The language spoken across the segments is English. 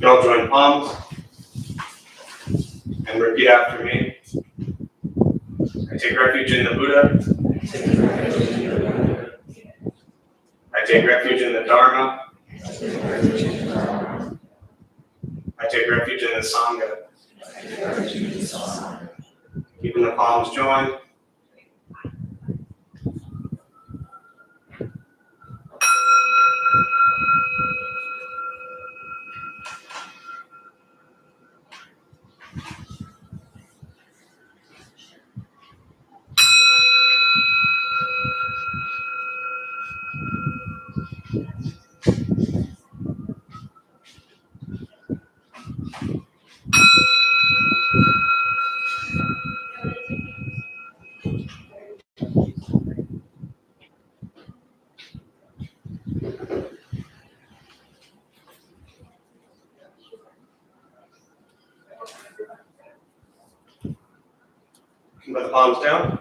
You all join palms and repeat after me. I take refuge in the Buddha. I take refuge in the Dharma. I take refuge in the Sangha. Keeping the palms joined. Put the palms down.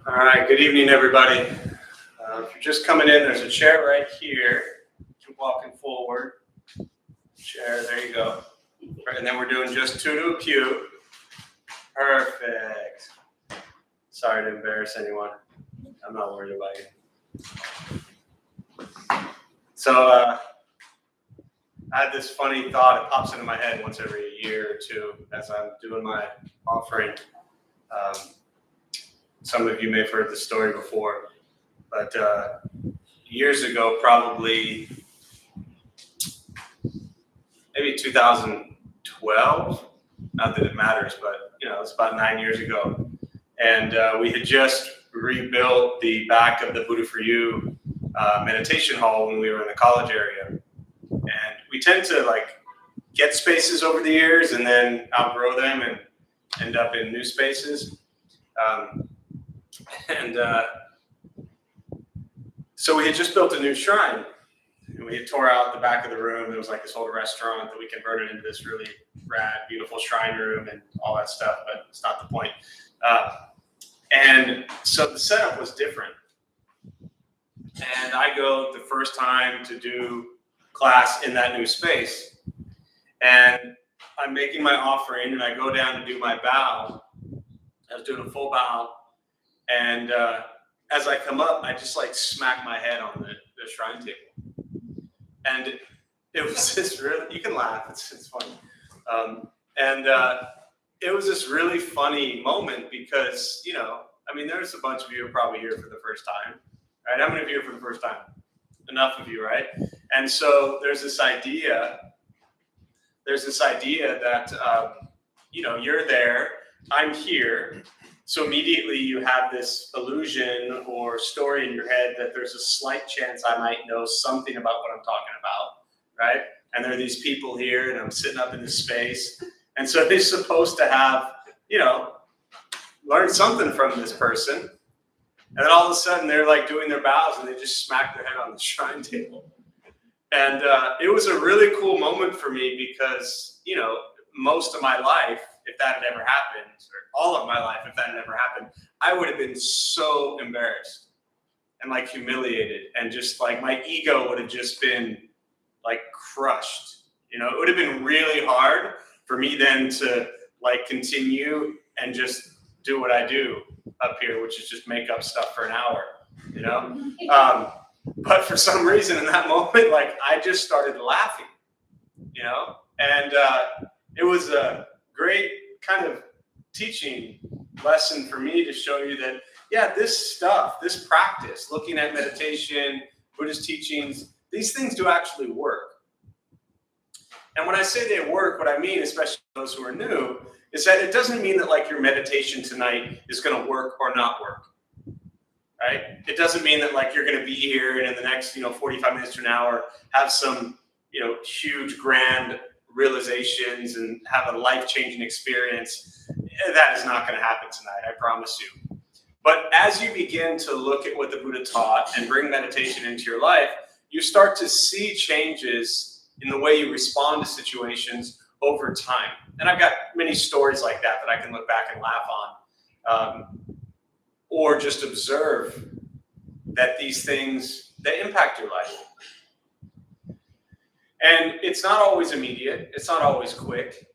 All right, good evening, everybody. If you're just coming in, there's a chair right here. Keep walking forward. Chair, there you go. Right, and then we're doing just two to a pew. Perfect. Sorry to embarrass anyone. I'm not worried about you. So I had this funny thought. It pops into my head once every year or two as I'm doing my offering. Some of you may have heard the story before, but years ago, probably maybe 2012, not that it matters, but it's about 9 years ago. And we had just rebuilt the back of the Buddha for You meditation hall when we were in the college area. And we tend to get spaces over the years and then outgrow them and end up in new spaces. So we had just built a new shrine, and we had tore out the back of the room. It was like this old restaurant that we converted into this really rad, beautiful shrine room and all that stuff, but it's not the point. And so the setup was different. And I go the first time to do class in that new space, and I'm making my offering, and I go down to do my bow. I was doing a full bow. And as I come up, I just smack my head on the shrine table. And it was this really, you can laugh, it's funny. It was this really funny moment because, there's a bunch of you who are probably here for the first time, right? How many of you are here for the first time? Enough of you, right? And so there's this idea that, you're there, I'm here. So immediately you have this illusion or story in your head that there's a slight chance I might know something about what I'm talking about, right? And there are these people here and I'm sitting up in this space. And so they're supposed to have, learned something from this person. And then all of a sudden they're doing their bows and they just smack their head on the shrine table. And it was a really cool moment for me because, most of my life, if that had ever happened, or all of my life, if that had ever happened, I would have been so embarrassed and humiliated, and just my ego would have just been crushed. It would have been really hard for me then to continue and just do what I do up here, which is just make up stuff for an hour, but for some reason in that moment, I just started laughing, and it was a great kind of teaching lesson for me to show you that, this stuff, this practice, looking at meditation, Buddhist teachings, these things do actually work. And when I say they work, what I mean, especially those who are new, is that it doesn't mean that like your meditation tonight is going to work or not work, right? It doesn't mean that like you're going to be here and in the next 45 minutes to an hour have some huge grand realizations and have a life-changing experience. That is not going to happen tonight, I promise you. But as you begin to look at what the Buddha taught and bring meditation into your life, you start to see changes in the way you respond to situations over time. And I've got many stories like that I can look back and laugh on, or just observe that these things, they impact your life. And it's not always immediate. It's not always quick.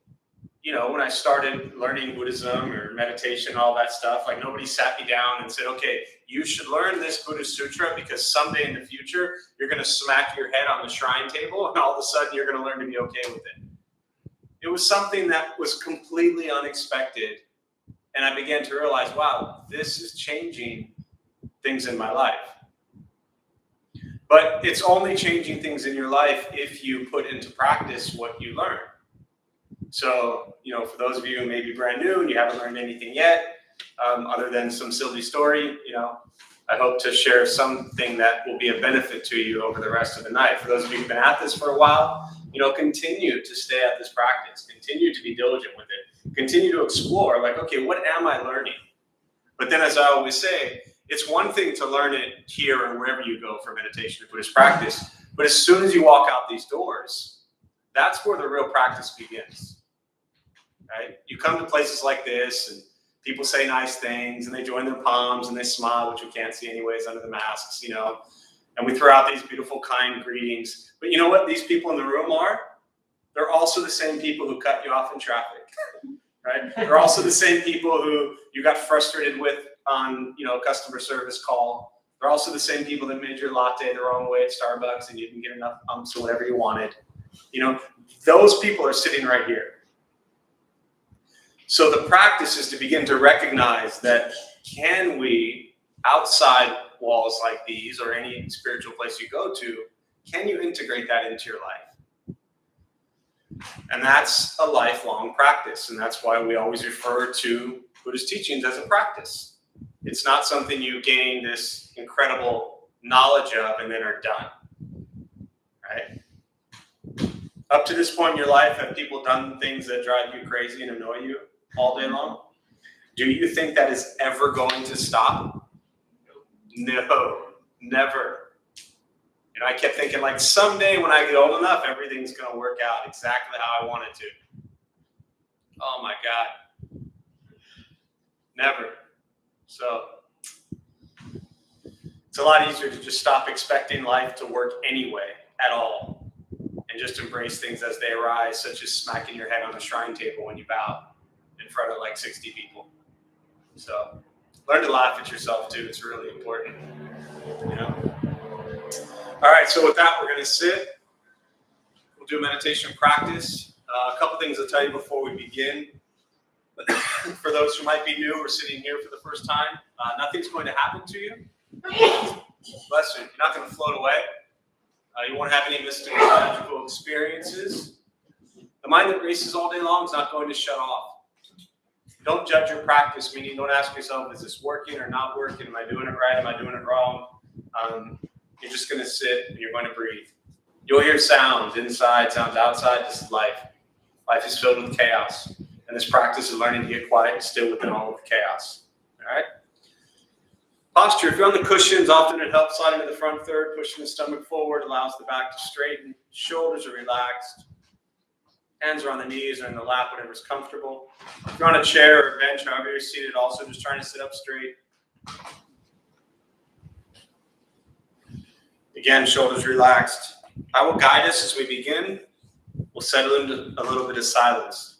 When I started learning Buddhism or meditation, all that stuff, like nobody sat me down and said, okay, you should learn this Buddhist sutra because someday in the future, you're going to smack your head on the shrine table and all of a sudden you're going to learn to be okay with it. It was something that was completely unexpected. And I began to realize, wow, this is changing things in my life. But it's only changing things in your life if you put into practice what you learn. So, for those of you who may be brand new and you haven't learned anything yet, other than some silly story, I hope to share something that will be a benefit to you over the rest of the night. For those of you who've been at this for a while, continue to stay at this practice. Continue to be diligent with it. Continue to explore, like, okay, what am I learning? But then, as I always say, it's one thing to learn it here or wherever you go for meditation or Buddhist practice. But as soon as you walk out these doors, that's where the real practice begins. Right? You come to places like this and people say nice things and they join their palms and they smile, which we can't see anyways under the masks, and we throw out these beautiful, kind greetings. But you know what these people in the room are? They're also the same people who cut you off in traffic, right? They're also the same people who you got frustrated with on, a customer service call. They're also the same people that made your latte the wrong way at Starbucks and you didn't get enough pumps or whatever you wanted. Those people are sitting right here. So the practice is to begin to recognize that can we, outside walls like these or any spiritual place you go to, can you integrate that into your life? And that's a lifelong practice. And that's why we always refer to Buddhist teachings as a practice. It's not something you gain this incredible knowledge of and then are done, right? Up to this point in your life, have people done things that drive you crazy and annoy you all day long? Do you think that is ever going to stop? No, never. I kept thinking like someday when I get old enough, everything's going to work out exactly how I want it to. Oh my God. Never. So it's a lot easier to just stop expecting life to work anyway at all and just embrace things as they arise, such as smacking your head on the shrine table when you bow in front of like 60 people. So learn to laugh at yourself too. It's really important. All right, so with that, we're going to sit. We'll do a meditation practice. A couple things I'll tell you before we begin. For those who might be new or sitting here for the first time, nothing's going to happen to you. Bless you. You're not going to float away. You won't have any mystical, magical experiences. The mind that races all day long is not going to shut off. Don't judge your practice, meaning don't ask yourself, is this working or not working? Am I doing it right? Am I doing it wrong? You're just going to sit and you're going to breathe. You'll hear sounds inside, sounds outside. This is life. Life is filled with chaos. And this practice is learning to get quiet and still within all of the chaos. All right? Posture. If you're on the cushions, often it helps sliding to the front third, pushing the stomach forward, allows the back to straighten. Shoulders are relaxed. Hands are on the knees or in the lap, whatever's comfortable. If you're on a chair or a bench, however you're seated, also just trying to sit up straight. Again, shoulders relaxed. I will guide us as we begin. We'll settle into a little bit of silence.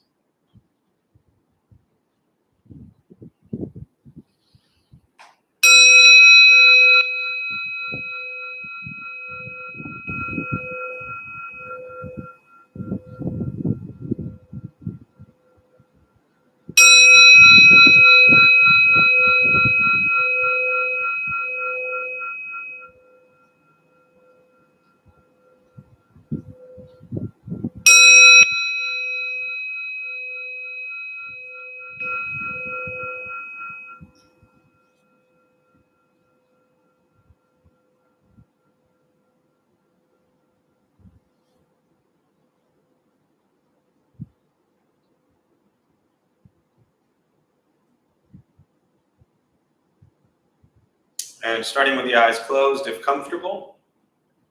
And starting with the eyes closed if comfortable,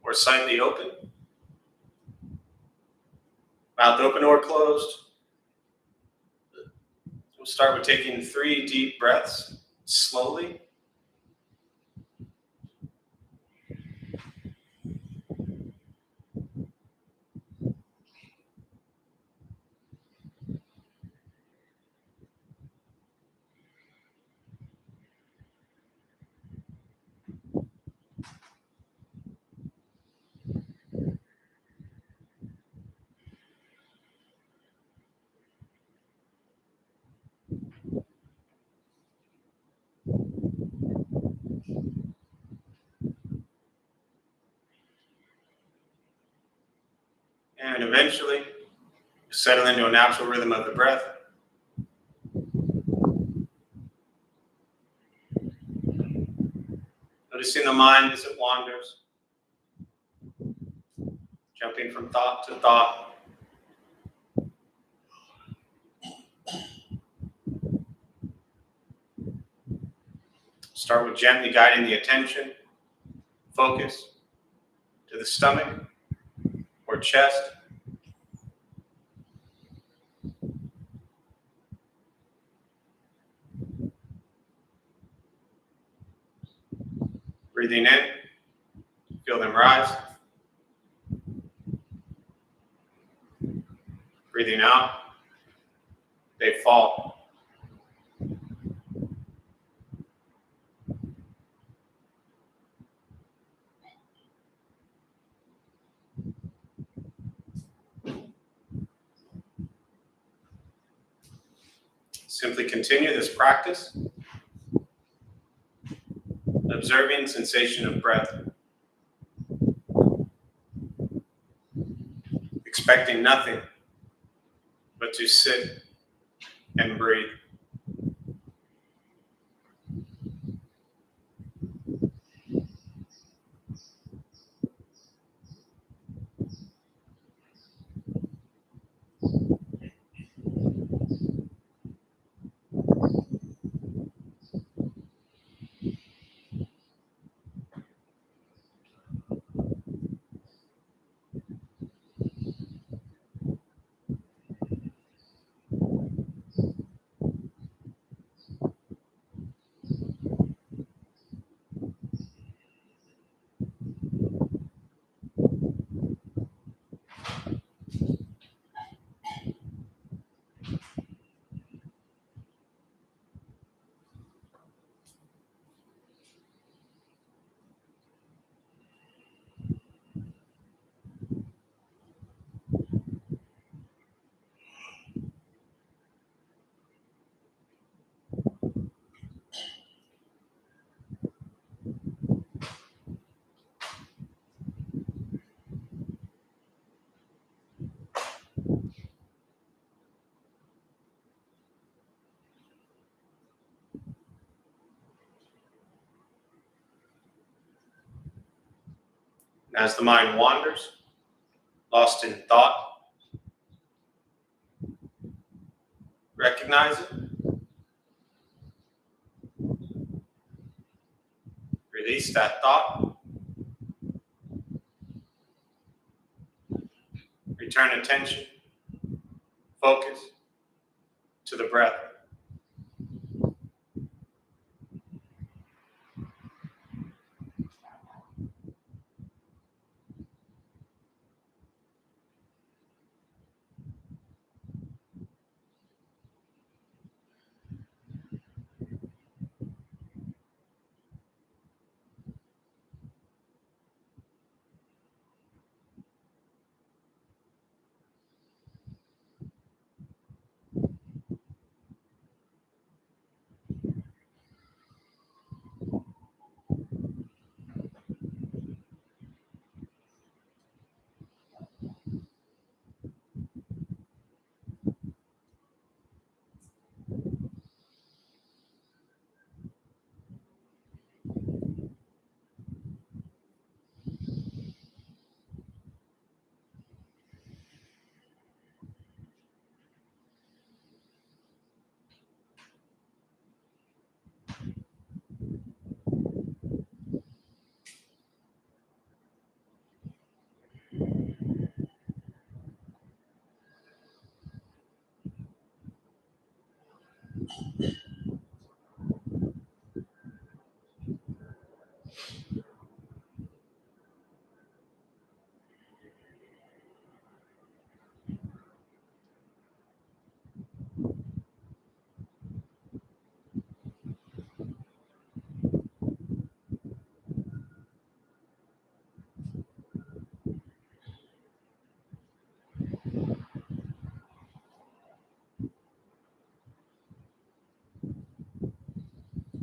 or slightly open. Mouth open or closed. We'll start with taking 3 deep breaths, slowly. And eventually, settle into a natural rhythm of the breath. Noticing the mind as it wanders, jumping from thought to thought. Start with gently guiding the attention, focus to the stomach or chest. Breathing in, feel them rise. Breathing out, they fall. Simply continue this practice, observing sensation of breath, expecting nothing but to sit and breathe. As the mind wanders, lost in thought, recognize it, release that thought, return attention, focus to the breath.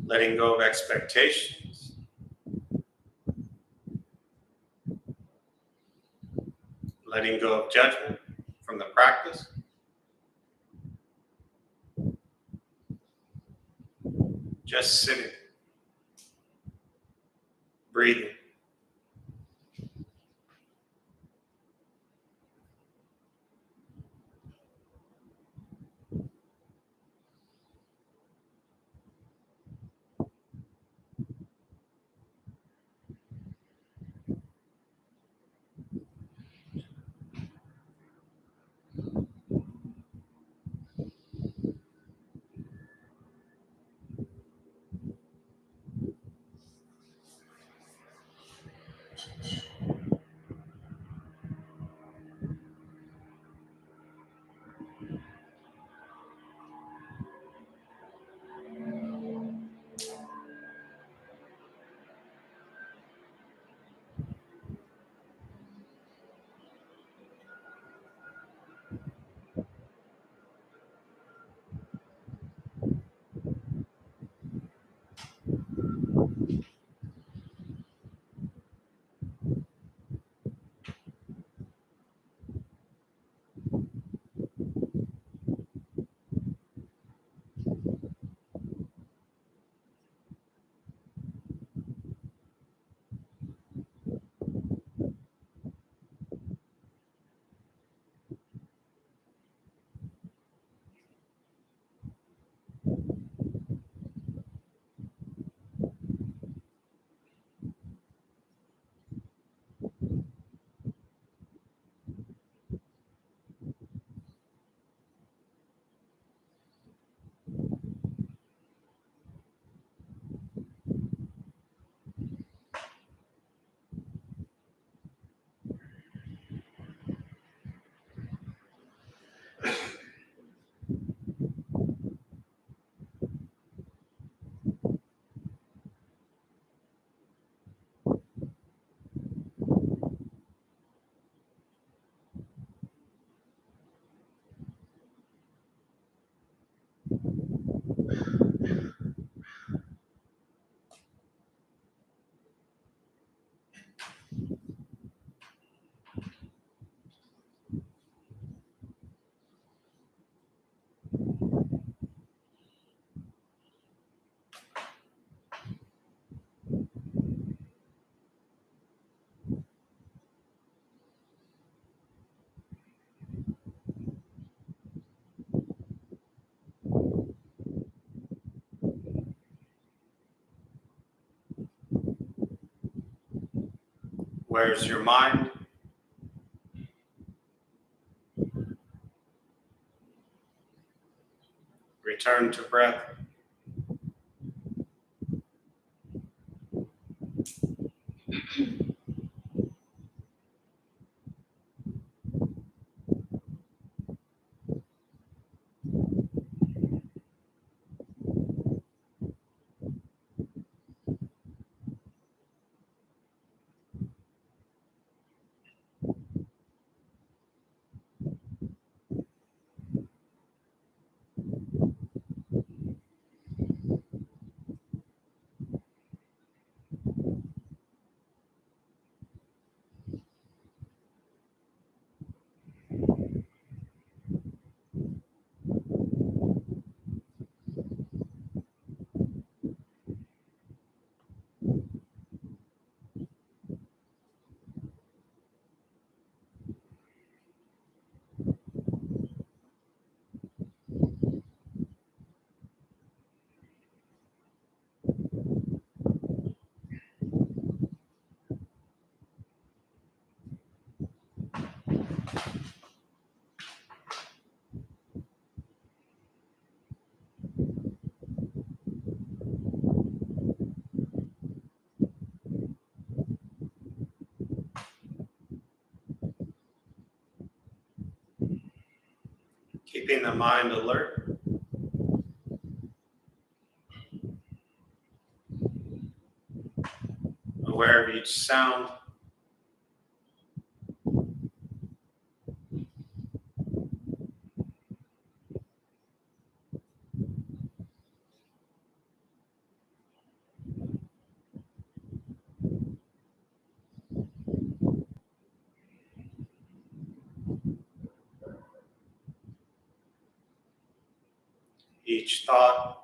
Letting go of expectations. Letting go of judgment from the practice. Just sitting. Breathing. Where's your mind? Return to breath. keeping the mind alert. Aware of each sound. Each thought.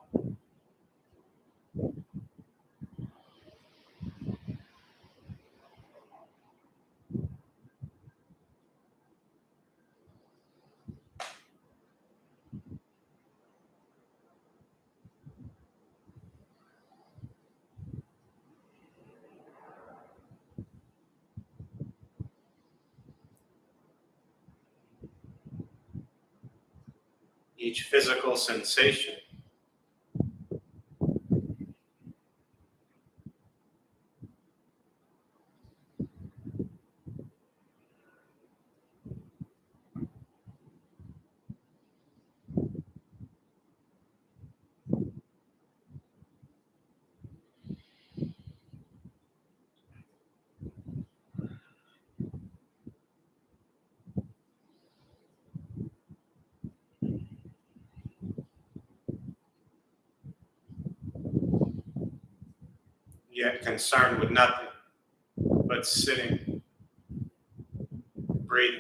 Each physical sensation. Yet concerned with nothing but sitting, breathing.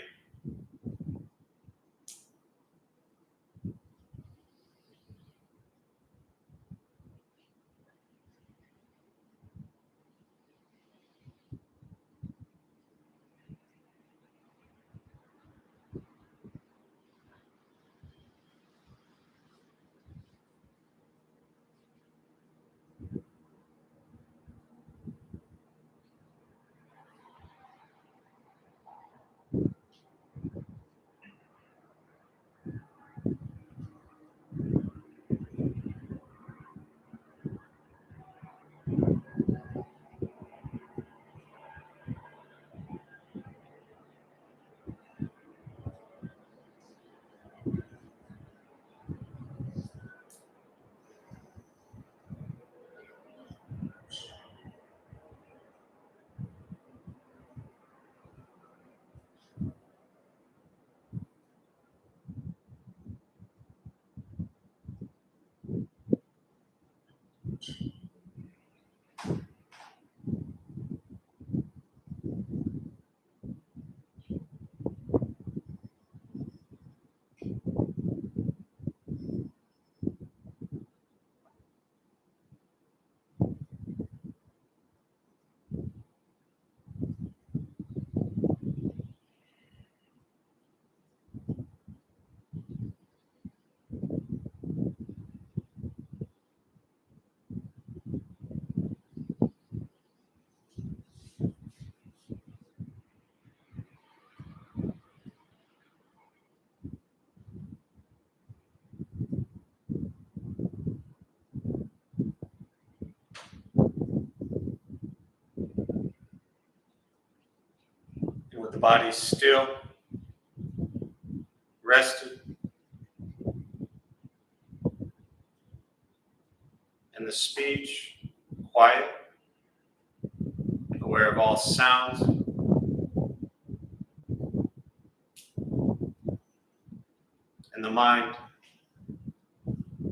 And with the body still, rested, and the speech quiet, aware of all sounds, and the mind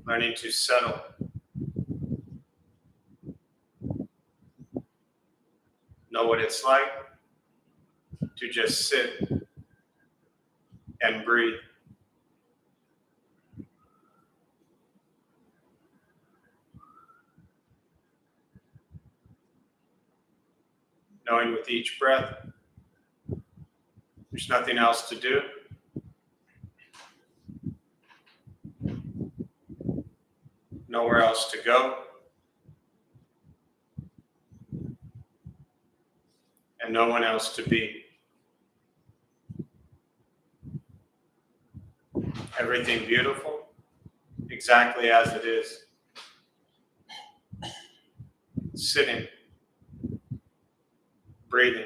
learning to settle, know what it's like to just sit and breathe. Knowing with each breath, there's nothing else to do. Nowhere else to go. And no one else to be. Everything beautiful, exactly as it is. Sitting, breathing.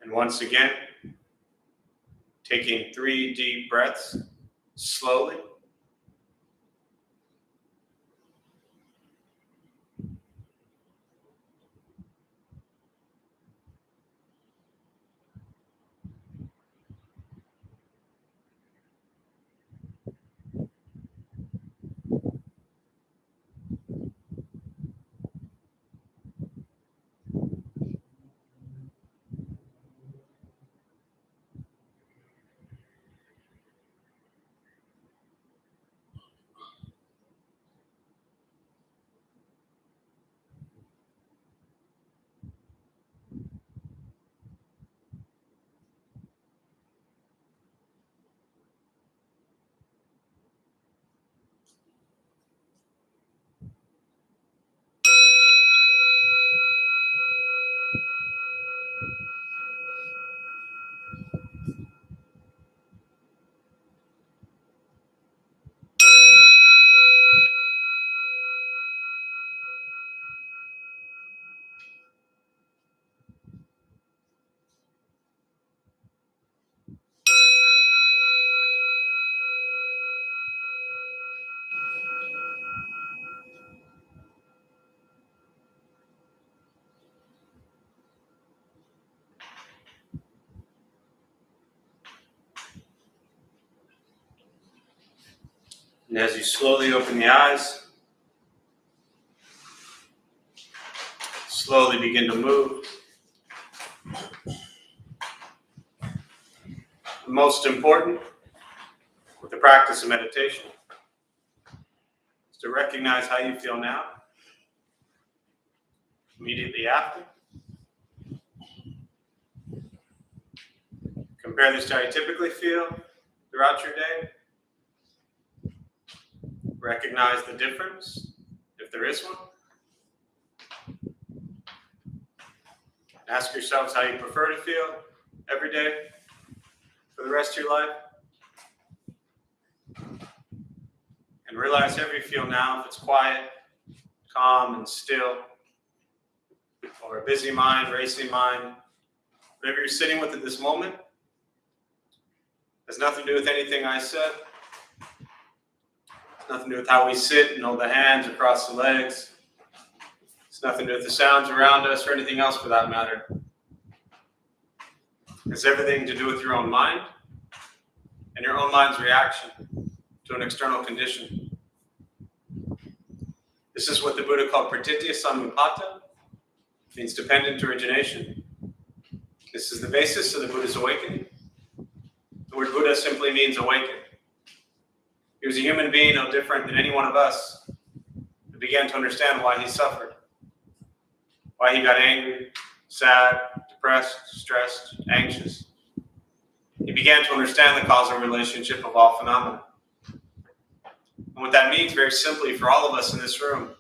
And once again, taking 3 deep breaths slowly. And as you slowly open the eyes, slowly begin to move. The most important with the practice of meditation is to recognize how you feel now, immediately after. Compare this to how you typically feel throughout your day. Recognize the difference, if there is one. Ask yourselves how you prefer to feel every day for the rest of your life. And realize however you feel now, if it's quiet, calm, and still, or a busy mind, racing mind, whatever you're sitting with at this moment, has nothing to do with anything I said. It's nothing to do with how we sit and hold the hands across the legs. It's nothing to do with the sounds around us or anything else for that matter. It's everything to do with your own mind and your own mind's reaction to an external condition. This is what the Buddha called pratitya samutpata, means dependent origination. This is the basis of the Buddha's awakening. The word Buddha simply means awaken. He was a human being no different than any one of us who began to understand why he suffered, why he got angry, sad, depressed, stressed, anxious. He began to understand the causal relationship of all phenomena. And what that means, very simply, for all of us in this room,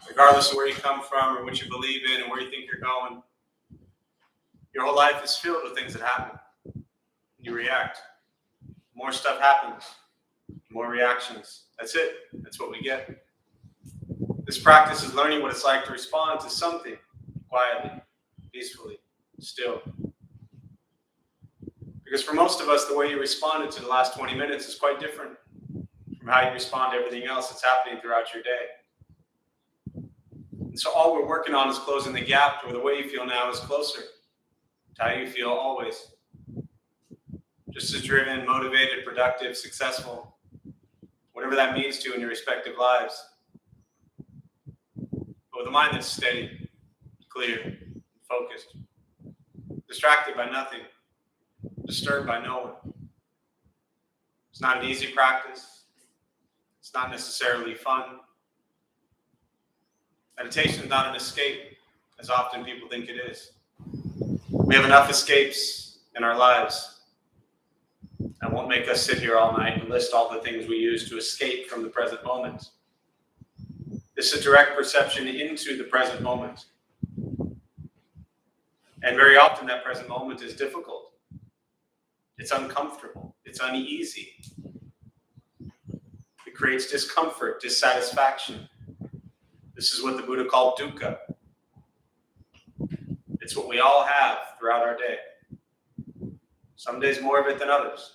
regardless of where you come from or what you believe in and where you think you're going, your whole life is filled with things that happen. You react. More stuff happens. More reactions. That's it. That's what we get. This practice is learning what it's like to respond to something quietly, peacefully, still. Because for most of us, the way you responded to the last 20 minutes is quite different from how you respond to everything else that's happening throughout your day. And so all we're working on is closing the gap to where the way you feel now is closer to how you feel always. Just as driven, motivated, productive, successful, whatever that means to you in your respective lives. But with a mind that's steady, clear, focused, distracted by nothing, disturbed by no one. It's not an easy practice. It's not necessarily fun. Meditation is not an escape, as often people think it is. We have enough escapes in our lives. I won't make us sit here all night and list all the things we use to escape from the present moment. This is a direct perception into the present moment. And very often that present moment is difficult. It's uncomfortable. It's uneasy. It creates discomfort, dissatisfaction. This is what the Buddha called dukkha. It's what we all have throughout our day. Some days more of it than others.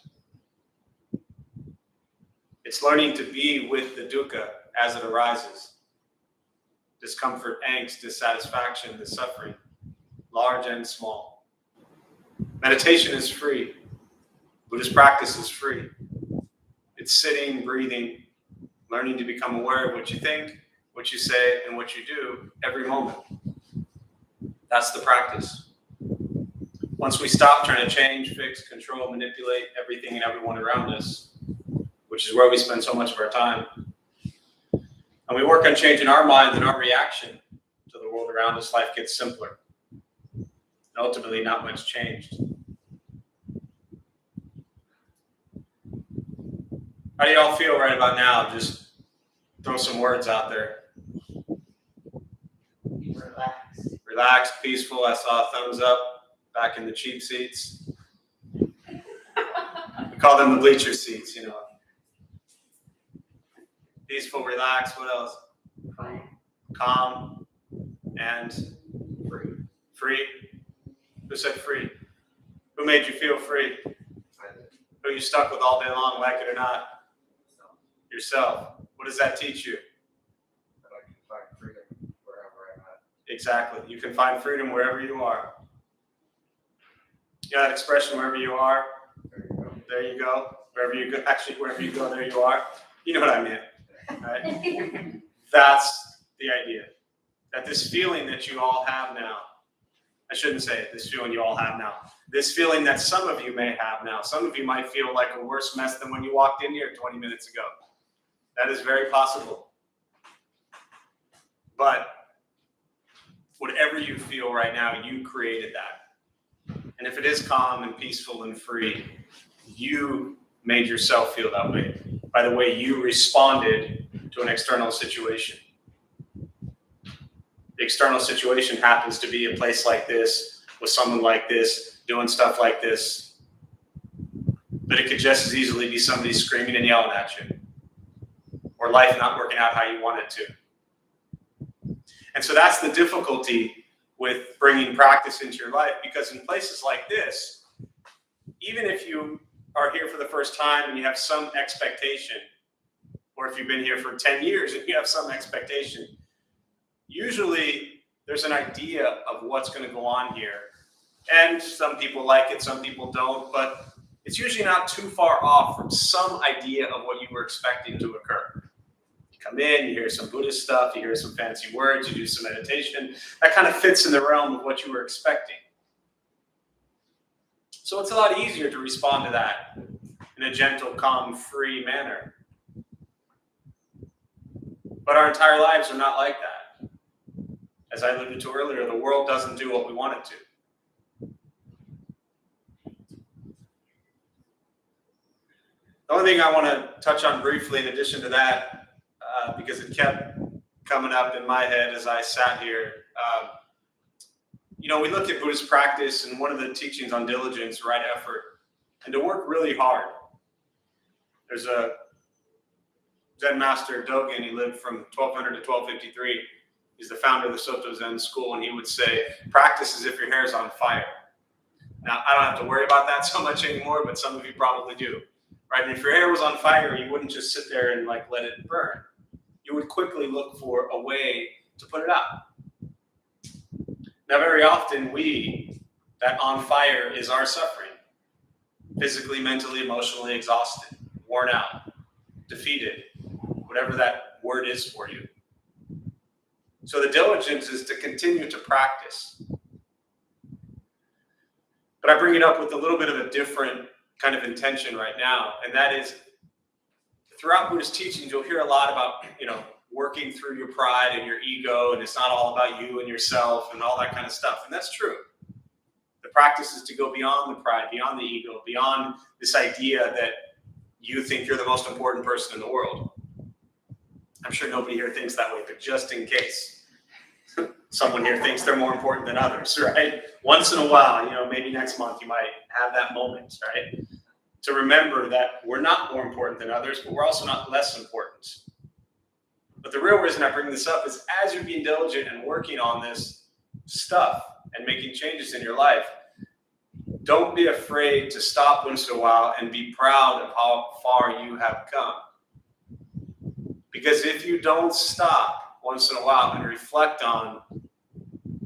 It's learning to be with the dukkha as it arises. Discomfort, angst, dissatisfaction, the suffering, large and small. Meditation is free. Buddhist practice is free. It's sitting, breathing, learning to become aware of what you think, what you say, and what you do every moment. That's the practice. Once we stop trying to change, fix, control, manipulate everything and everyone around us, which is where we spend so much of our time, and we work on changing our mind and our reaction to the world around us, life gets simpler. And ultimately, not much changed. How do y'all feel right about now? Just throw some words out there. Relaxed, peaceful. I saw a thumbs up back in the cheap seats. We call them the bleacher seats, you know. Peaceful, relaxed. What else? Calm and free. Free? Who said free? Who made you feel free? Who you stuck with all day long, like it or not? Yourself. What does that teach you? That I can find freedom wherever I'm at. Exactly. You can find freedom wherever you are. You know that expression, wherever you are? There you go. Wherever you go. Actually, wherever you go, there you are. You know what I meant. Right? That's the idea. That this feeling that you all have now, I shouldn't say it, this feeling you all have now, this feeling that some of you may have now, some of you might feel like a worse mess than when you walked in here 20 minutes ago. That is very possible. But whatever you feel right now, you created that. And if it is calm and peaceful and free, you made yourself feel that way by the way you responded to an external situation. The external situation happens to be a place like this, with someone like this, doing stuff like this. But it could just as easily be somebody screaming and yelling at you, or life not working out how you want it to. And so that's the difficulty with bringing practice into your life, because in places like this, even if you are here for the first time and you have some expectation, or if you've been here for 10 years and you have some expectation, usually there's an idea of what's going to go on here. And some people like it, some people don't, but it's usually not too far off from some idea of what you were expecting to occur. You come in, you hear some Buddhist stuff, you hear some fancy words, you do some meditation. That kind of fits in the realm of what you were expecting. So it's a lot easier to respond to that in a gentle, calm, free manner. But our entire lives are not like that. As I alluded to earlier, the world doesn't do what we want it to. The only thing I want to touch on briefly in addition to that, because it kept coming up in my head as I sat here, we look at Buddhist practice, and one of the teachings on diligence, right effort, and to work really hard. There's a Zen master, Dogen. He lived from 1200 to 1253. He's the founder of the Soto Zen school, and he would say, practice as if your hair is on fire. Now, I don't have to worry about that so much anymore, but some of you probably do. Right? And if your hair was on fire, you wouldn't just sit there and let it burn. You would quickly look for a way to put it out. Now, very often that on fire is our suffering. Physically, mentally, emotionally exhausted, worn out, defeated, whatever that word is for you. So the diligence is to continue to practice. But I bring it up with a little bit of a different kind of intention right now, and that is, throughout Buddhist teachings, you'll hear a lot about, working through your pride and your ego, and it's not all about you and yourself and all that kind of stuff. And that's true. The practice is to go beyond the pride, beyond the ego, beyond this idea that you think you're the most important person in the world. I'm sure nobody here thinks that way, but just in case someone here thinks they're more important than others, right? Once in a while, maybe next month you might have that moment, right? To remember that we're not more important than others, but we're also not less important. But the real reason I bring this up is as you're being diligent and working on this stuff and making changes in your life, don't be afraid to stop once in a while and be proud of how far you have come. Because if you don't stop once in a while and reflect on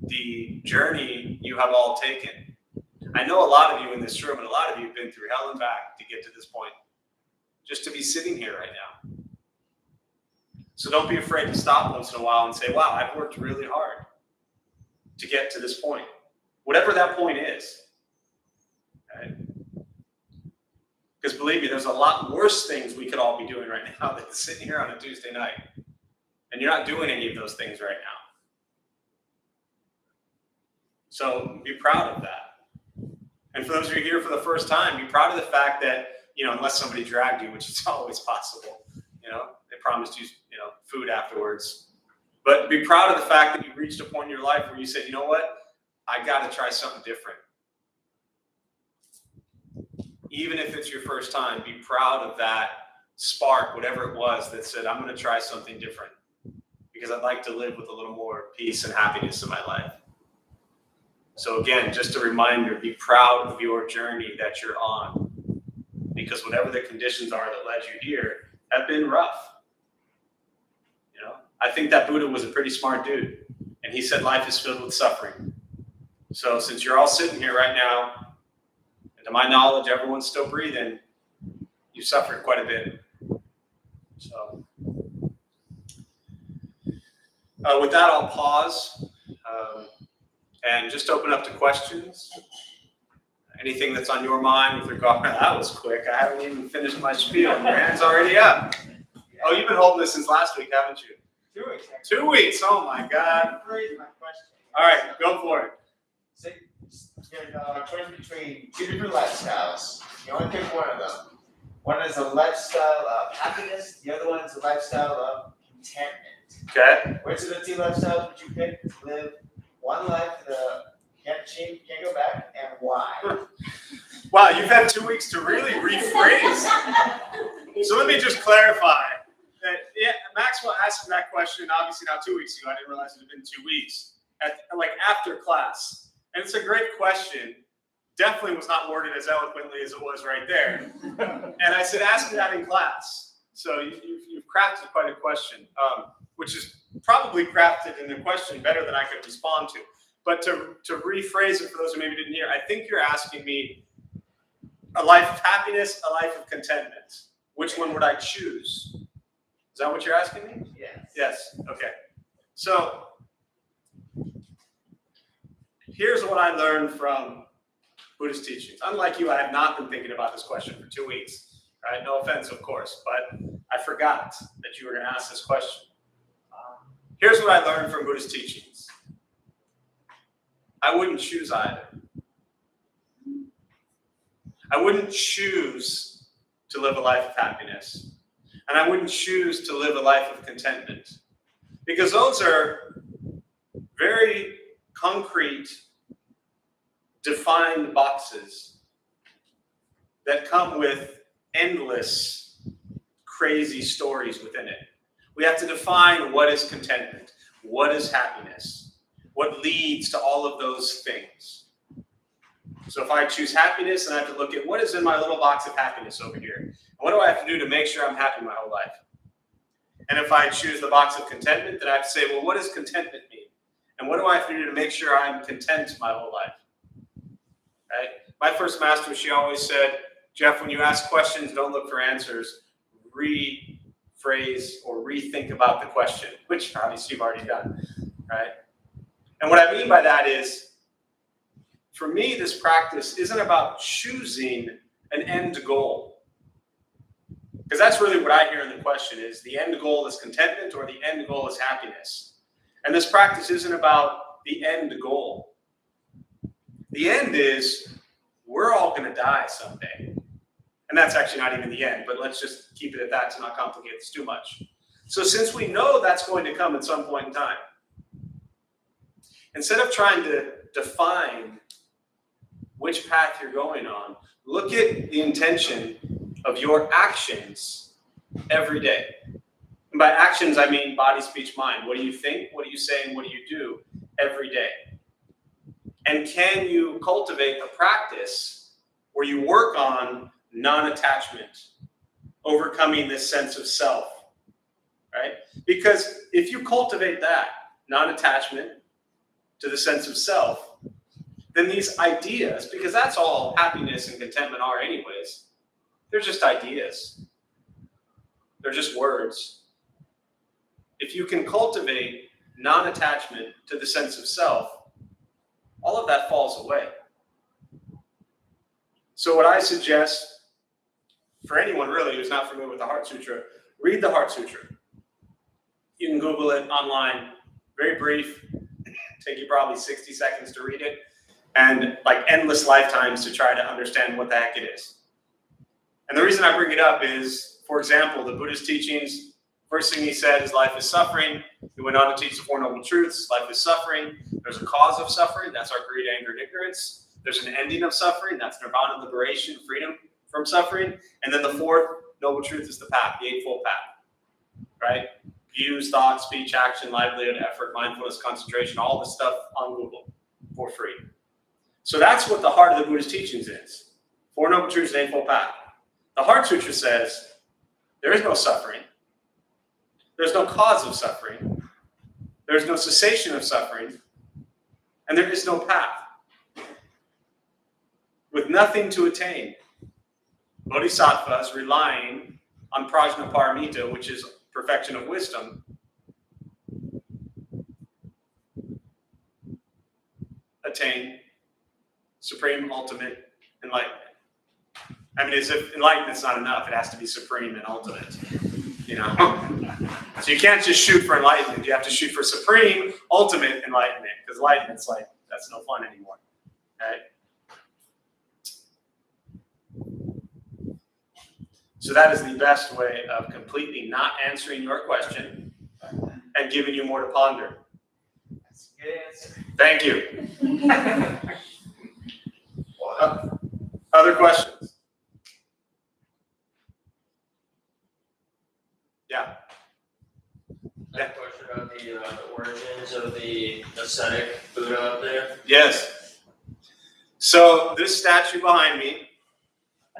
the journey you have all taken, I know a lot of you in this room and a lot of you have been through hell and back to get to this point, just to be sitting here right now. So don't be afraid to stop once in a while and say, wow, I've worked really hard to get to this point, whatever that point is. Okay? Because believe me, there's a lot worse things we could all be doing right now than sitting here on a Tuesday night. And you're not doing any of those things right now. So be proud of that. And for those of you here for the first time, be proud of the fact that, unless somebody dragged you, which is always possible, they promised you, food afterwards. But be proud of the fact that you reached a point in your life where you said, you know what? I got to try something different. Even if it's your first time, be proud of that spark, whatever it was, that said, I'm going to try something different because I'd like to live with a little more peace and happiness in my life. So again, just a reminder, be proud of your journey that you're on, because whatever the conditions are that led you here have been rough. I think that Buddha was a pretty smart dude, and he said life is filled with suffering. So since you're all sitting here right now, and to my knowledge, everyone's still breathing, you suffered quite a bit. So with that, I'll pause and just open up to questions. Anything that's on your mind with regard, that was quick. I haven't even finished my spiel. Your hand's already up. Oh, you've been holding this since last week, haven't you? 2 weeks. 2 weeks. Oh my God. Rephrase my question. All right, go for it. Say, you're choice between two different lifestyles. You only pick one of them. One is a lifestyle of happiness. The other one is a lifestyle of contentment. Okay. Which of the two lifestyles would you pick to live one life that can't change, can't go back, and why? Wow, you've had 2 weeks to really rephrase. So let me just clarify that, Maxwell asked me that question, obviously not 2 weeks ago. I didn't realize it had been 2 weeks, after class. And it's a great question. Definitely was not worded as eloquently as it was right there. And I said, ask me that in class. So you've crafted quite a question, which is probably crafted in a question better than I could respond to. But to rephrase it for those who maybe didn't hear, I think you're asking me a life of happiness, a life of contentment. Which one would I choose? Is that what you're asking me? Yes. Yes. Okay. So here's what I learned from Buddhist teachings. Unlike you, I have not been thinking about this question for 2 weeks. Right? No offense, of course, but I forgot that you were going to ask this question. Here's what I learned from Buddhist teachings. I wouldn't choose either. I wouldn't choose to live a life of happiness. And I wouldn't choose to live a life of contentment. Because those are very concrete, defined boxes that come with endless, crazy stories within it. We have to define what is contentment, what is happiness, what leads to all of those things. So if I choose happiness, then I have to look at what is in my little box of happiness over here. And what do I have to do to make sure I'm happy my whole life? And if I choose the box of contentment, then I have to say, well, what does contentment mean? And what do I have to do to make sure I'm content my whole life? Right? My first master, she always said, Jeff, when you ask questions, don't look for answers. Rephrase or rethink about the question, which obviously you've already done, right? And what I mean by that is, for me, this practice isn't about choosing an end goal. Because that's really what I hear in the question is, the end goal is contentment or the end goal is happiness. And this practice isn't about the end goal. The end is, we're all going to die someday. And that's actually not even the end, but let's just keep it at that to not complicate this too much. So since we know that's going to come at some point in time, instead of trying to define which path you're going on, look at the intention of your actions every day. And by actions, I mean body, speech, mind. What do you think? What do you say? And what do you do every day? And can you cultivate a practice where you work on non-attachment, overcoming this sense of self, right? Because if you cultivate that non-attachment to the sense of self, then these ideas, because that's all happiness and contentment are anyways, they're just ideas. They're just words. If you can cultivate non-attachment to the sense of self, all of that falls away. So what I suggest for anyone really who's not familiar with the Heart Sutra, read the Heart Sutra. You can Google it online, very brief, take you probably 60 seconds to read it, and like endless lifetimes to try to understand what the heck it is. And the reason I bring it up is, for example, the Buddha's teachings, first thing he said is life is suffering. He went on to teach the Four Noble Truths. Life is suffering. There's a cause of suffering. That's our greed, anger, and ignorance. There's an ending of suffering. That's nirvana, liberation, freedom from suffering. And then the fourth noble truth is the path, the Eightfold Path, right? Views, thought, speech, action, livelihood, effort, mindfulness, concentration, all this stuff on Google for free. So that's what the heart of the Buddhist teachings is. Four Noble Truths and Eightfold Path. The Heart Sutra says there is no suffering. There's no cause of suffering. There's no cessation of suffering. And there is no path. With nothing to attain, bodhisattvas relying on prajnaparamita, which is perfection of wisdom, attain supreme ultimate enlightenment. I mean, as if enlightenment's not enough, it has to be supreme and ultimate, you know? So you can't just shoot for enlightenment, you have to shoot for supreme ultimate enlightenment, because enlightenment's like, that's no fun anymore, right? So that is the best way of completely not answering your question and giving you more to ponder. That's a good answer. Thank you. Other questions? Yeah. I have a question about the origins of the ascetic Buddha up there. Yes. So this statue behind me,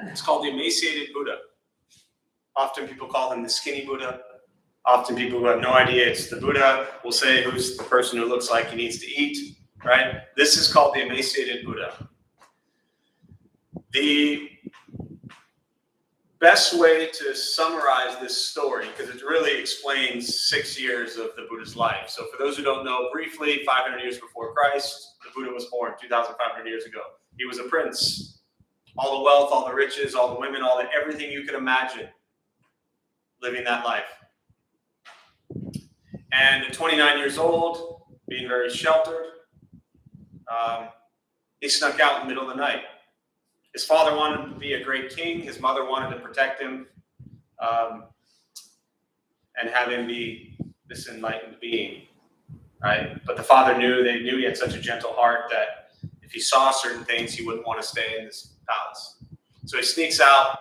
it's called the emaciated Buddha. Often people call him the skinny Buddha. Often people who have no idea it's the Buddha will say who's the person who looks like he needs to eat, right? This is called the emaciated Buddha. The best way to summarize this story, because it really explains 6 years of the Buddha's life. So for those who don't know, briefly, 500 years before Christ, the Buddha was born 2,500 years ago. He was a prince. All the wealth, all the riches, all the women, everything you could imagine, living that life. And at 29 years old, being very sheltered, he snuck out in the middle of the night. His father wanted him to be a great king. His mother wanted to protect him and have him be this enlightened being, right? But the father they knew he had such a gentle heart that if he saw certain things, he wouldn't want to stay in this palace. So he sneaks out,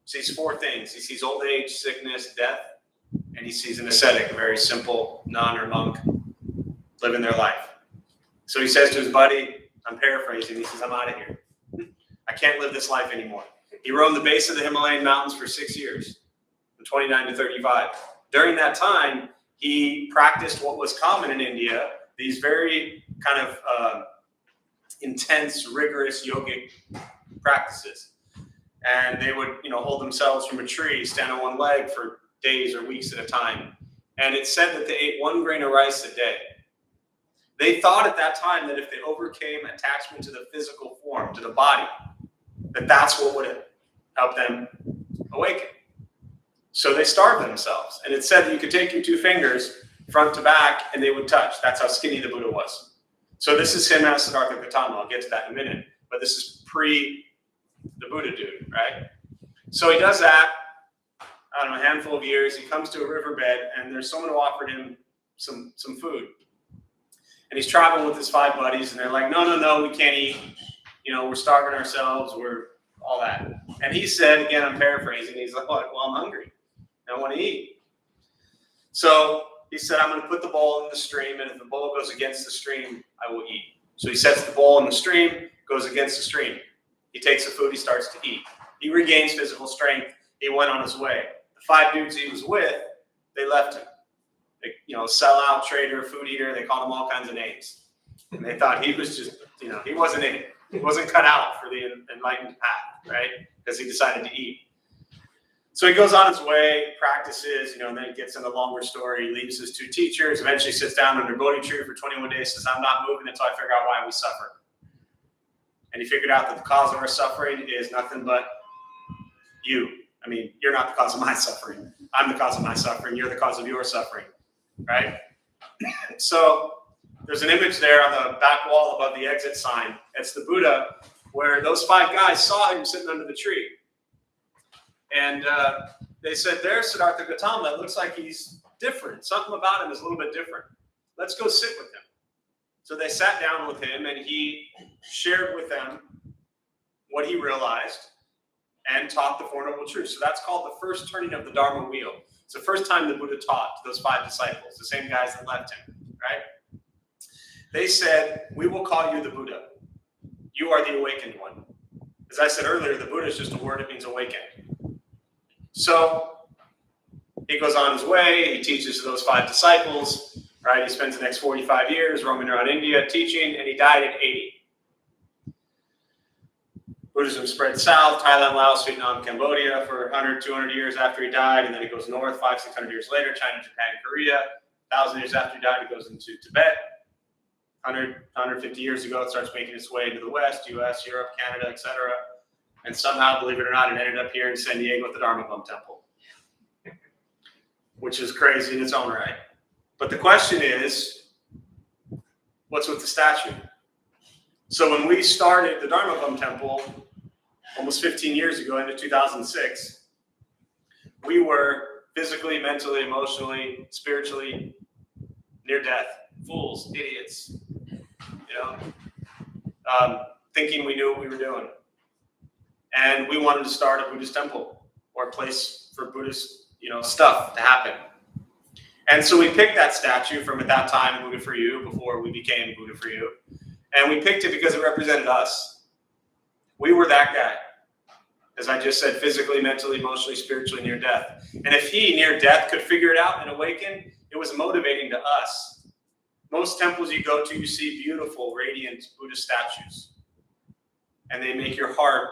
sees 4 things. He sees old age, sickness, death, and he sees an ascetic, a very simple nun or monk, living their life. So he says to his buddy, I'm paraphrasing, he says, I'm out of here. I can't live this life anymore. He roamed the base of the Himalayan mountains for 6 years, from 29 to 35. During that time, he practiced what was common in India, these very kind of intense, rigorous yogic practices. And they would, hold themselves from a tree, stand on one leg for days or weeks at a time. And it said that they ate 1 grain of rice a day. They thought at that time that if they overcame attachment to the physical form, to the body, that's what would help them awaken. So they starved themselves. And it said that you could take your 2 fingers front to back and they would touch. That's how skinny the Buddha was. So this is him as Siddhartha Gautama. I'll get to that in a minute. But this is pre the Buddha dude, right? So he does that, I don't know, a handful of years. He comes to a riverbed and there's someone who offered him some food. And he's traveling with his 5 buddies and they're like, no, we can't eat. We're starving ourselves. We're all that. And he said, again, I'm paraphrasing. He's like, well, I'm hungry. I want to eat. So he said, I'm going to put the bowl in the stream. And if the bowl goes against the stream, I will eat. So he sets the bowl in the stream, goes against the stream. He takes the food, he starts to eat. He regains physical strength. He went on his way. The 5 dudes he was with, they left him. They, sellout, trader, food eater, they called him all kinds of names. And they thought he was just, he wasn't in it. He wasn't cut out for the enlightened path, right? Because he decided to eat. So he goes on his way, practices, and then he gets in a longer story. He leaves his 2 teachers, eventually sits down under a Bodhi tree for 21 days, says, I'm not moving until I figure out why we suffer. And he figured out that the cause of our suffering is nothing but you. I mean, you're not the cause of my suffering. I'm the cause of my suffering. You're the cause of your suffering, right? So there's an image there on the back wall above the exit sign. It's the Buddha, where those 5 guys saw him sitting under the tree. And they said, there's Siddhartha Gautama. It looks like he's different. Something about him is a little bit different. Let's go sit with him. So they sat down with him, and he shared with them what he realized and taught the Four Noble Truths. So that's called the first turning of the Dharma wheel. It's the first time the Buddha taught to those 5 disciples, the same guys that left him, right? They said, we will call you the Buddha. You are the awakened one. As I said earlier, the Buddha is just a word. It means awakened. So he goes on his way. He teaches to those 5 disciples, right? He spends the next 45 years roaming around India teaching, and he died at 80. Buddhism spread south, Thailand, Laos, Vietnam, Cambodia for 100, 200 years after he died, and then it goes north 500, 600 years later, China, Japan, Korea. 1,000 years after he died, it goes into Tibet. 100, 150 years ago, it starts making its way into the West, US, Europe, Canada, etc. And somehow, believe it or not, it ended up here in San Diego at the Dharma Bum Temple, which is crazy in its own right. But the question is, what's with the statue? So when we started the Dharma Bum Temple almost 15 years ago, into 2006, we were physically, mentally, emotionally, spiritually near death, fools, idiots, thinking we knew what we were doing. And we wanted to start a Buddhist temple or a place for Buddhist, stuff to happen. And so we picked that statue from, at that time, Buddha for You, before we became Buddha for You. And we picked it because it represented us. We were that guy. As I just said, physically, mentally, emotionally, spiritually near death. And if he, near death, could figure it out and awaken, it was motivating to us. Most temples you go to, you see beautiful, radiant Buddhist statues. And they make your heart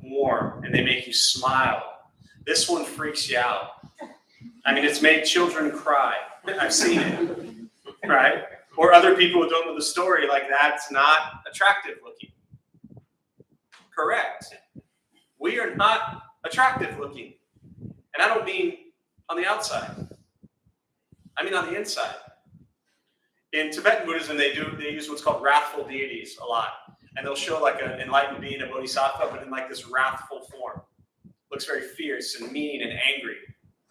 warm, and they make you smile. This one freaks you out. I mean, it's made children cry. I've seen it, right? Or other people who don't know the story, like, that's not attractive looking. Correct. We are not attractive looking. And I don't mean on the outside. I mean on the inside. In Tibetan Buddhism, they use what's called wrathful deities a lot. And they'll show like an enlightened being, a bodhisattva, but in like this wrathful form. Looks very fierce and mean and angry.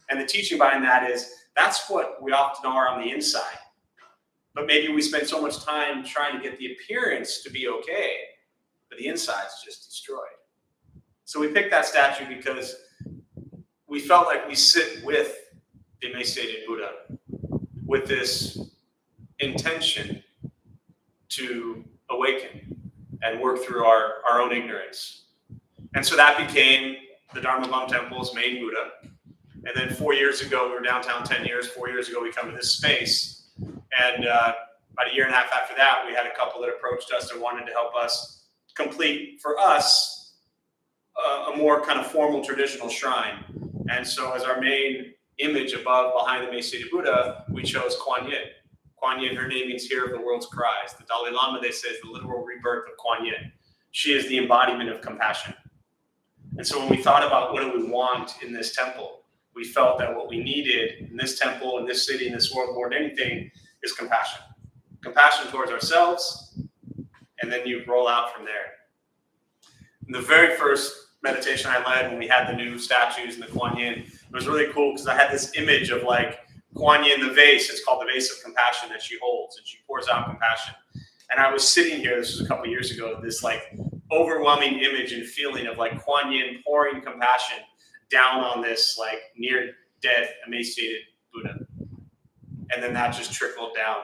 And the teaching behind that is, that's what we often are on the inside. But maybe we spend so much time trying to get the appearance to be okay, but the inside's just destroyed. So we picked that statue because we felt like we sit with the emaciated Buddha with this intention to awaken and work through our own ignorance. And so that became the Dharma Bum Temple's main Buddha. And then 4 years ago, we were downtown 10 years. 4 years ago, we come to this space. And about a year and a half after that, we had a couple that approached us and wanted to help us complete, for us, a more kind of formal traditional shrine. And so as our main image behind the emaciated Buddha, we chose Kuan Yin. Kuan Yin, her name means hearer of the world's cries. The Dalai Lama, they say, is the literal rebirth of Kuan Yin. She is the embodiment of compassion. And so when we thought about what do we want in this temple, we felt that what we needed in this temple, in this city, in this world, more than anything, is compassion. Compassion towards ourselves, and then you roll out from there. And the very first meditation I led when we had the new statues and the Kuan Yin, it was really cool because I had this image of like Kuan Yin, the vase. It's called the vase of compassion that she holds, and she pours out compassion. And I was sitting here, this was a couple years ago, this like overwhelming image and feeling of like Kuan Yin pouring compassion down on this like near dead, emaciated Buddha. And then that just trickled down.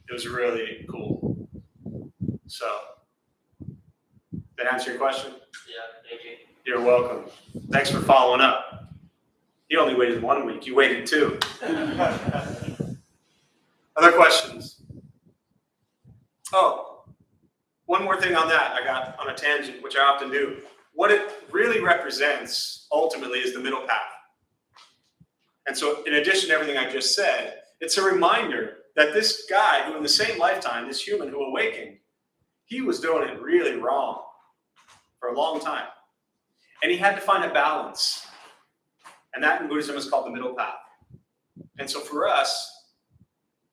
It was really cool. So, did that answer your question? Yeah, thank you. You're welcome. Thanks for following up. You only waited 1 week. You waited 2. Other questions? Oh, one more thing on that. I got on a tangent, which I often do. What it really represents, ultimately, is the middle path. And so, in addition to everything I just said, it's a reminder that this guy who in the same lifetime, this human who awakened, he was doing it really wrong for a long time. And he had to find a balance. And that in Buddhism is called the middle path. And so for us,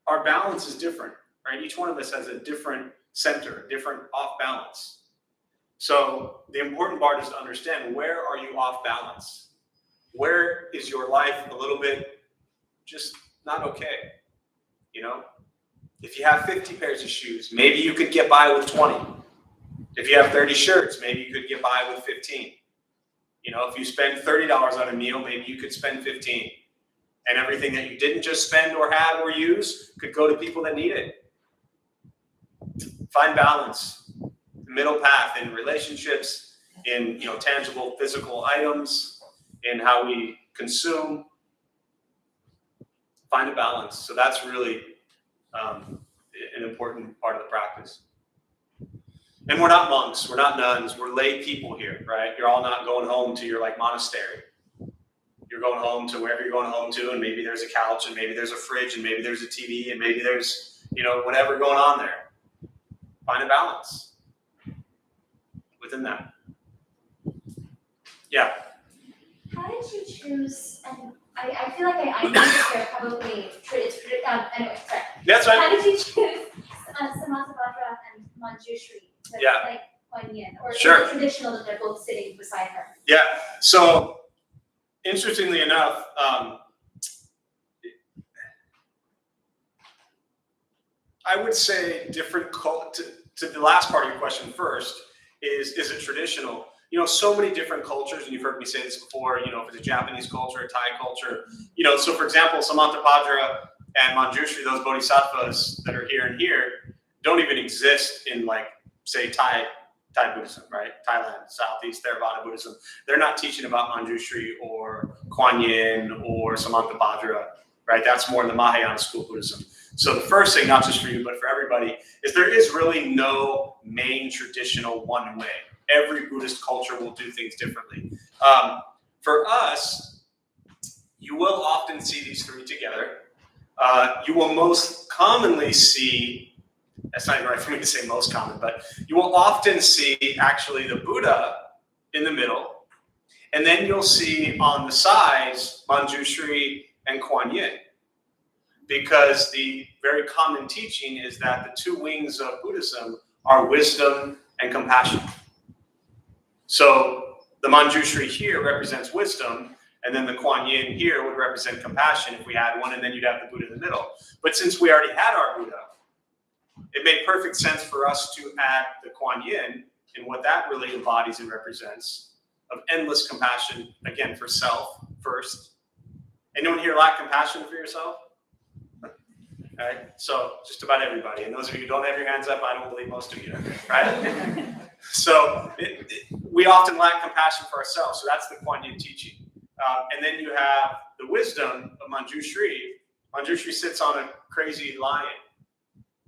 our balance is different, right? Each one of us has a different center, a different off balance. So the important part is to understand, where are you off balance? Where is your life a little bit just not okay? You know, if you have 50 pairs of shoes, maybe you could get by with 20. If you have 30 shirts, maybe you could get by with 15. You know, if you spend $30 on a meal, maybe you could spend 15. And everything that you didn't just spend or have or use could go to people that need it. Find balance, the middle path in relationships, in, you know, tangible physical items, in how we consume. Find a balance. So that's really an important part of the practice. And we're not monks, we're not nuns, we're lay people here, right? You're all not going home to your like monastery. You're going home to wherever you're going home to, and maybe there's a couch, and maybe there's a fridge, and maybe there's a TV, and maybe there's, you know, whatever going on there. Find a balance within that. Yeah. How did you choose, and I feel like I know this are probably, anyway, sorry. That's right. How did you choose Samantabhadra and Manjushri? Yeah. Like Kuan Yin, or Sure. is it traditional that they're both sitting beside her? Yeah. So, interestingly enough, I would say different to the last part of your question first is it traditional? You know, so many different cultures, and you've heard me say this before, you know, if it's a Japanese culture, a Thai culture, you know, so for example, Samantabhadra and Manjushri, those bodhisattvas that are here and here, don't even exist in, like, say, Thai Buddhism, right? Thailand, Southeast Theravada Buddhism. They're not teaching about Manjushri or Kuan Yin or Samantabhadra, right? That's more in the Mahayana school Buddhism. So the first thing, not just for you, but for everybody, is there is really no main traditional one way. Every Buddhist culture will do things differently. For us, you will often see these three together. You will most commonly see, that's not even right for me to say most common, but you will often see actually the Buddha in the middle, and then you'll see on the sides Manjushri and Kuan Yin, because the very common teaching is that the two wings of Buddhism are wisdom and compassion. So the Manjushri here represents wisdom, and then the Kuan Yin here would represent compassion if we had one, and then you'd have the Buddha in the middle. But since we already had our Buddha, it made perfect sense for us to add the Kuan Yin and what that really embodies and represents of endless compassion, again, for self first. Anyone here lack compassion for yourself? All right, so just about everybody. And those of you who don't have your hands up, I don't believe most of you, right? So we often lack compassion for ourselves. So that's the Kuan Yin teaching. And then you have the wisdom of Manjushri. Manjushri sits on a crazy lion.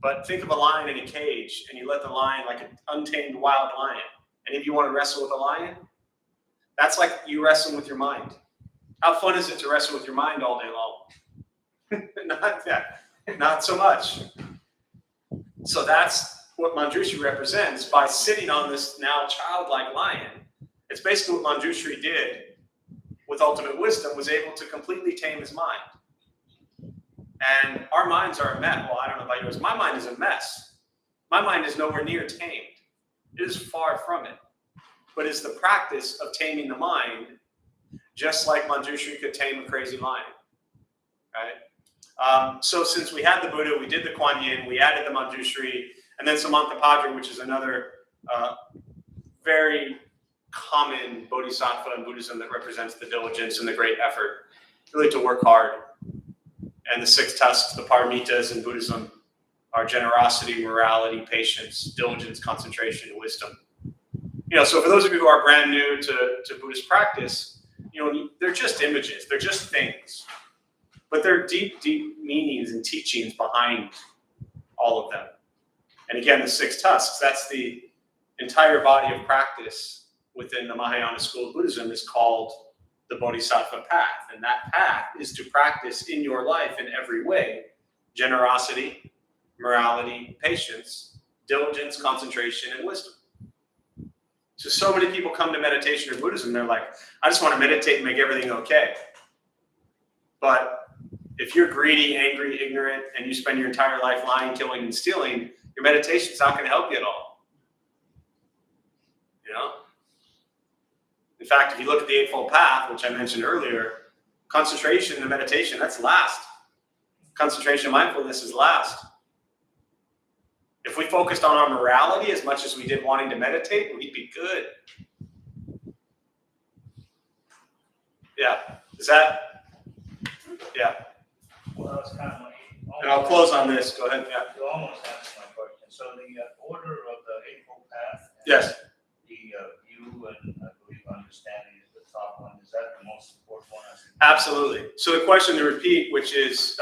But think of a lion in a cage, and you let the lion, like an untamed wild lion. And if you want to wrestle with a lion, that's like you wrestling with your mind. How fun is it to wrestle with your mind all day long? Not that. Not so much. So that's what Manjushri represents by sitting on this now childlike lion. It's basically what Manjushri did with ultimate wisdom, was able to completely tame his mind. And our minds are a mess. Well, I don't know about yours. My mind is a mess. My mind is nowhere near tamed. It is far from it. But it's the practice of taming the mind, just like Manjushri could tame a crazy lion, right? So since we had the Buddha, we did the Kuan Yin, we added the Manjushri, and then Samantabhadra, which is another very common bodhisattva in Buddhism that represents the diligence and the great effort, really to work hard. And the 6 tusks, the paramitas in Buddhism, are generosity, morality, patience, diligence, concentration, and wisdom. So for those of you who are brand new to Buddhist practice, they're just images, they're just things. But there are deep, deep meanings and teachings behind all of them. And again, the 6 tusks, that's the entire body of practice within the Mahayana school of Buddhism is called the Bodhisattva path. And that path is to practice in your life in every way generosity, morality, patience, diligence, concentration, and wisdom. So many people come to meditation or Buddhism, they're like, I just want to meditate and make everything okay. But if you're greedy, angry, ignorant, and you spend your entire life lying, killing, and stealing, your meditation's not going to help you at all. In fact, if you look at the Eightfold Path, which I mentioned earlier, concentration and meditation, that's last. Concentration, mindfulness is last. If we focused on our morality as much as we did wanting to meditate, we'd be good. Yeah. Is that? Yeah. Well, that's kind of my. And I'll close on this. Go ahead. Yeah. You almost answered my question. So the order of the Eightfold Path. Yes. The view and I believe understanding is the top one. Is that the most important one? Absolutely. So the question to repeat, which is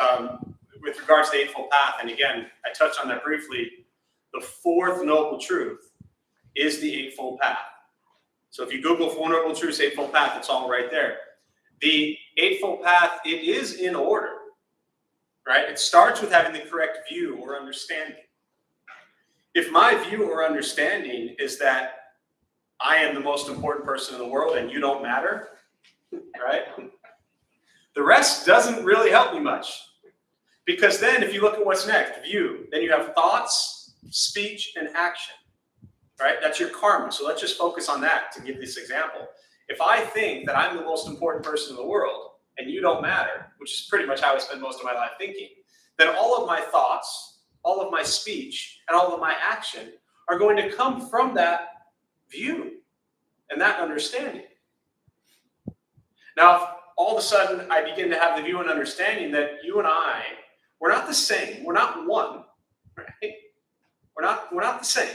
with regards to the Eightfold Path, and again, I touched on that briefly, the 4th Noble Truth is the Eightfold Path. So if you Google 4 Noble Truths, Eightfold Path, it's all right there. The Eightfold Path, it is in order, right? It starts with having the correct view or understanding. If my view or understanding is that I am the most important person in the world and you don't matter, right? The rest doesn't really help me much. Because then if you look at what's next, view, then you have thoughts, speech, and action, right? That's your karma. So let's just focus on that to give this example. If I think that I'm the most important person in the world and you don't matter, which is pretty much how I spend most of my life thinking, then all of my thoughts, all of my speech, and all of my action are going to come from that view and that understanding. Now, if all of a sudden I begin to have the view and understanding that you and I, we're not the same, we're not one, right? We're not the same.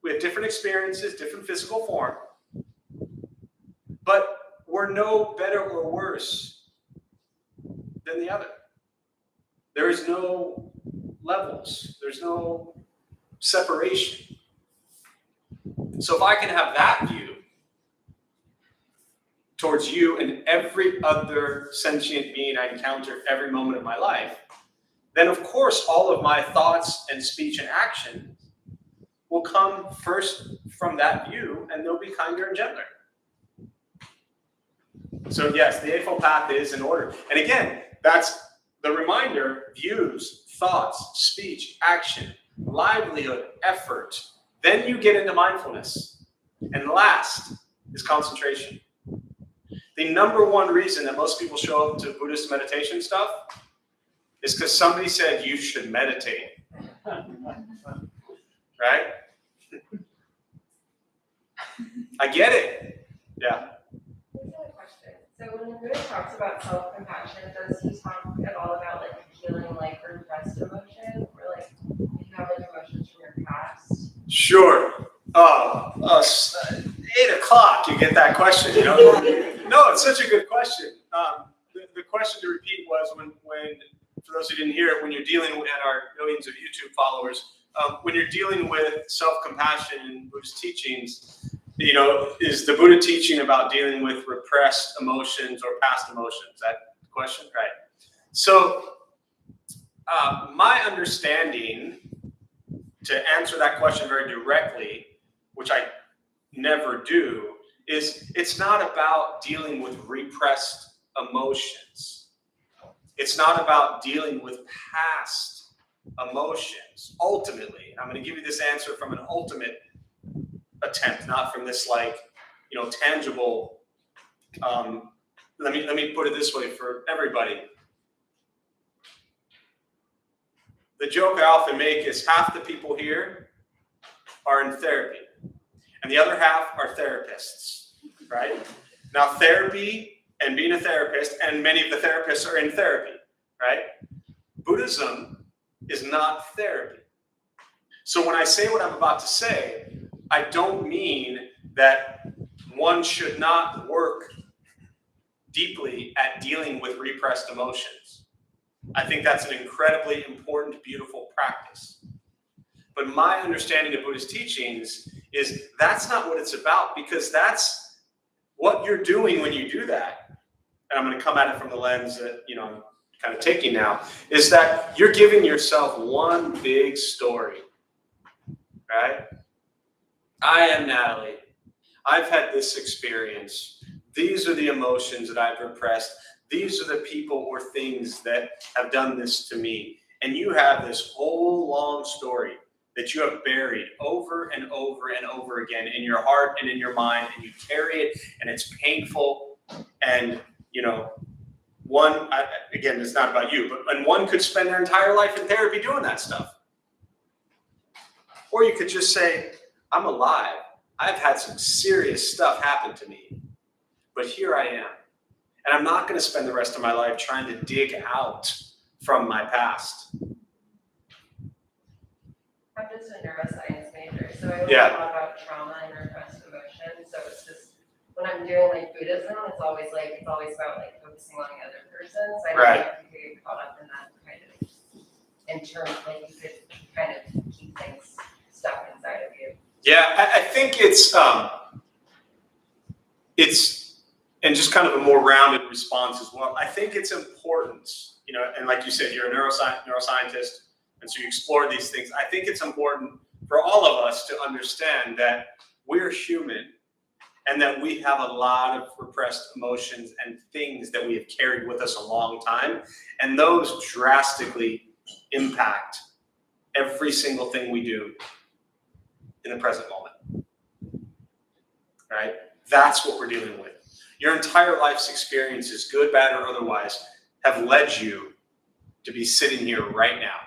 We have different experiences, different physical form, but we're no better or worse than the other. There is no levels, there's no separation. So if I can have that view towards you and every other sentient being I encounter every moment of my life, then of course all of my thoughts and speech and action will come first from that view, and they'll be kinder and gentler. So yes, the Eightfold Path is in order. And again, that's the reminder: views, thoughts, speech, action, livelihood, effort. Then you get into mindfulness. And last is concentration. The number one reason that most people show up to Buddhist meditation stuff is because somebody said you should meditate. Right? I get it. Yeah. Here's another question. So when the Buddha talks about self-compassion, does he talk at all about like healing like repressed emotion or like if you have like emotions from your past? Sure. 8 o'clock, you get that question, you know? No, it's such a good question. The question to repeat was when, for those who didn't hear it, when you're dealing with our millions of YouTube followers, when you're dealing with self-compassion in Buddhist teachings, you know, is the Buddha teaching about dealing with repressed emotions or past emotions? That question? Right. So my understanding, to answer that question very directly, which I never do, is it's not about dealing with repressed emotions. It's not about dealing with past emotions. Ultimately, I'm going to give you this answer from an ultimate attempt, not from this tangible. Let me put it this way for everybody. The joke I often make is half the people here are in therapy, and the other half are therapists, right? Now, therapy and being a therapist, and many of the therapists are in therapy, right? Buddhism is not therapy. So when I say what I'm about to say, I don't mean that one should not work deeply at dealing with repressed emotions. I think that's an incredibly important, beautiful practice. But my understanding of Buddhist teachings is that's not what it's about, because that's what you're doing when you do that. And I'm going to come at it from the lens that, I'm kind of taking now, is that you're giving yourself one big story, right? I am Natalie. I've had this experience. These are the emotions that I've repressed. These are the people or things that have done this to me. And you have this whole long story that you have buried over and over and over again in your heart and in your mind, and you carry it, and it's painful. And, again, it's not about you, but one could spend their entire life in therapy doing that stuff. Or you could just say, I'm alive. I've had some serious stuff happen to me, but here I am. And I'm not going to spend the rest of my life trying to dig out from my past. I'm just a neuroscience major, so I learned Yeah. a lot about trauma and repressed emotions. So it's just, when I'm doing like Buddhism, it's always about like focusing on the other person. So I don't Right. know if you could get caught up in that kind of, in terms, like you could kind of keep things stuck inside of you. Yeah, I think it's and just kind of a more rounded response as well. I think it's important, and like you said, you're a neuroscientist, and so you explore these things. I think it's important for all of us to understand that we're human, and that we have a lot of repressed emotions and things that we have carried with us a long time, and those drastically impact every single thing we do in the present moment, right? That's what we're dealing with. Your entire life's experiences, good, bad, or otherwise, have led you to be sitting here right now.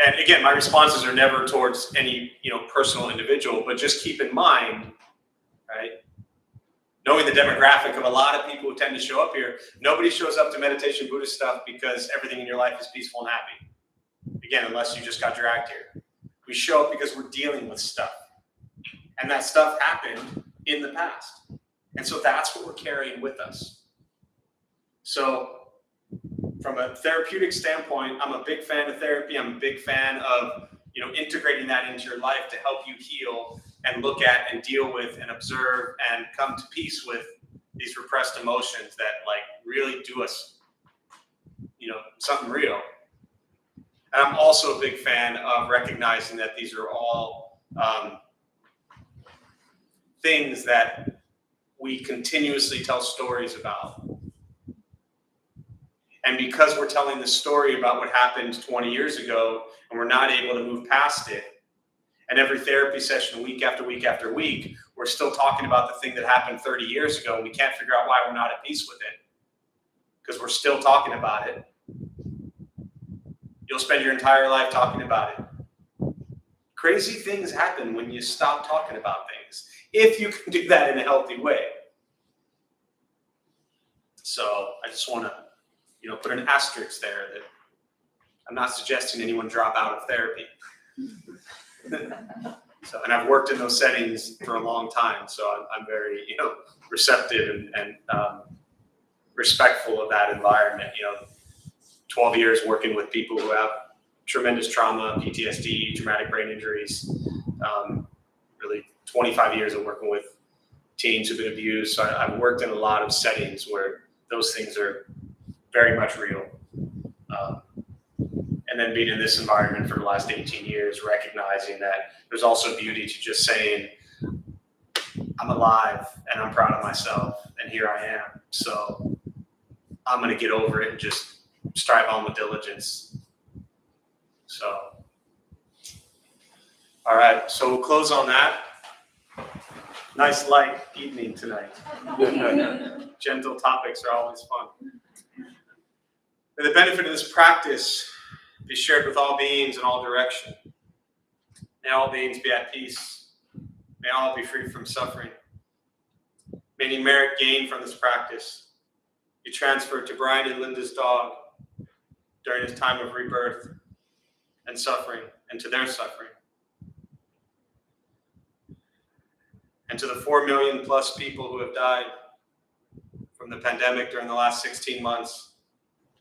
And again, my responses are never towards any, personal individual, but just keep in mind, right? Knowing the demographic of a lot of people who tend to show up here, nobody shows up to meditation Buddhist stuff because everything in your life is peaceful and happy. Again, unless you just got dragged here. We show up because we're dealing with stuff. And that stuff happened in the past. And so that's what we're carrying with us. So from a therapeutic standpoint, I'm a big fan of therapy. I'm a big fan of, integrating that into your life to help you heal and look at and deal with and observe and come to peace with these repressed emotions that really do us, something real. And I'm also a big fan of recognizing that these are all things that we continuously tell stories about. And because we're telling the story about what happened 20 years ago and we're not able to move past it, and every therapy session, week after week after week, we're still talking about the thing that happened 30 years ago, and we can't figure out why we're not at peace with it, because we're still talking about it. You'll spend your entire life talking about it. Crazy things happen when you stop talking about things, if you can do that in a healthy way. So I just want to, put an asterisk there that I'm not suggesting anyone drop out of therapy. And I've worked in those settings for a long time, so I'm very, receptive and respectful of that environment. 12 years working with people who have tremendous trauma, PTSD, traumatic brain injuries. Really 25 years of working with teens who've been abused. So I've worked in a lot of settings where those things are very much real. And then being in this environment for the last 18 years, recognizing that there's also beauty to just saying, I'm alive and I'm proud of myself and here I am. So I'm going to get over it and just strive on with diligence. So, all right. So we'll close on that. Nice light evening tonight. Gentle topics are always fun. May the benefit of this practice be shared with all beings in all direction. May all beings be at peace. May all be free from suffering. May any merit gained from this practice be transferred to Brian and Linda's dog, during this time of rebirth and suffering, and to their suffering. And to the 4 million plus people who have died from the pandemic during the last 16 months,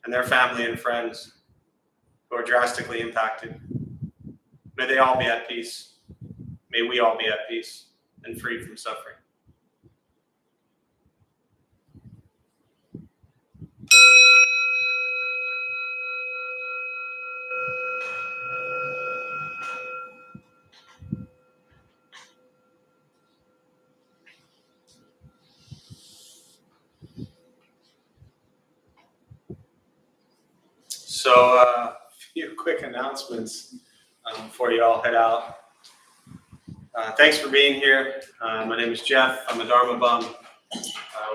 and their family and friends who are drastically impacted. May they all be at peace. May we all be at peace and free from suffering. So a few quick announcements before you all head out. Thanks for being here. My name is Jeff. I'm a Dharma bum.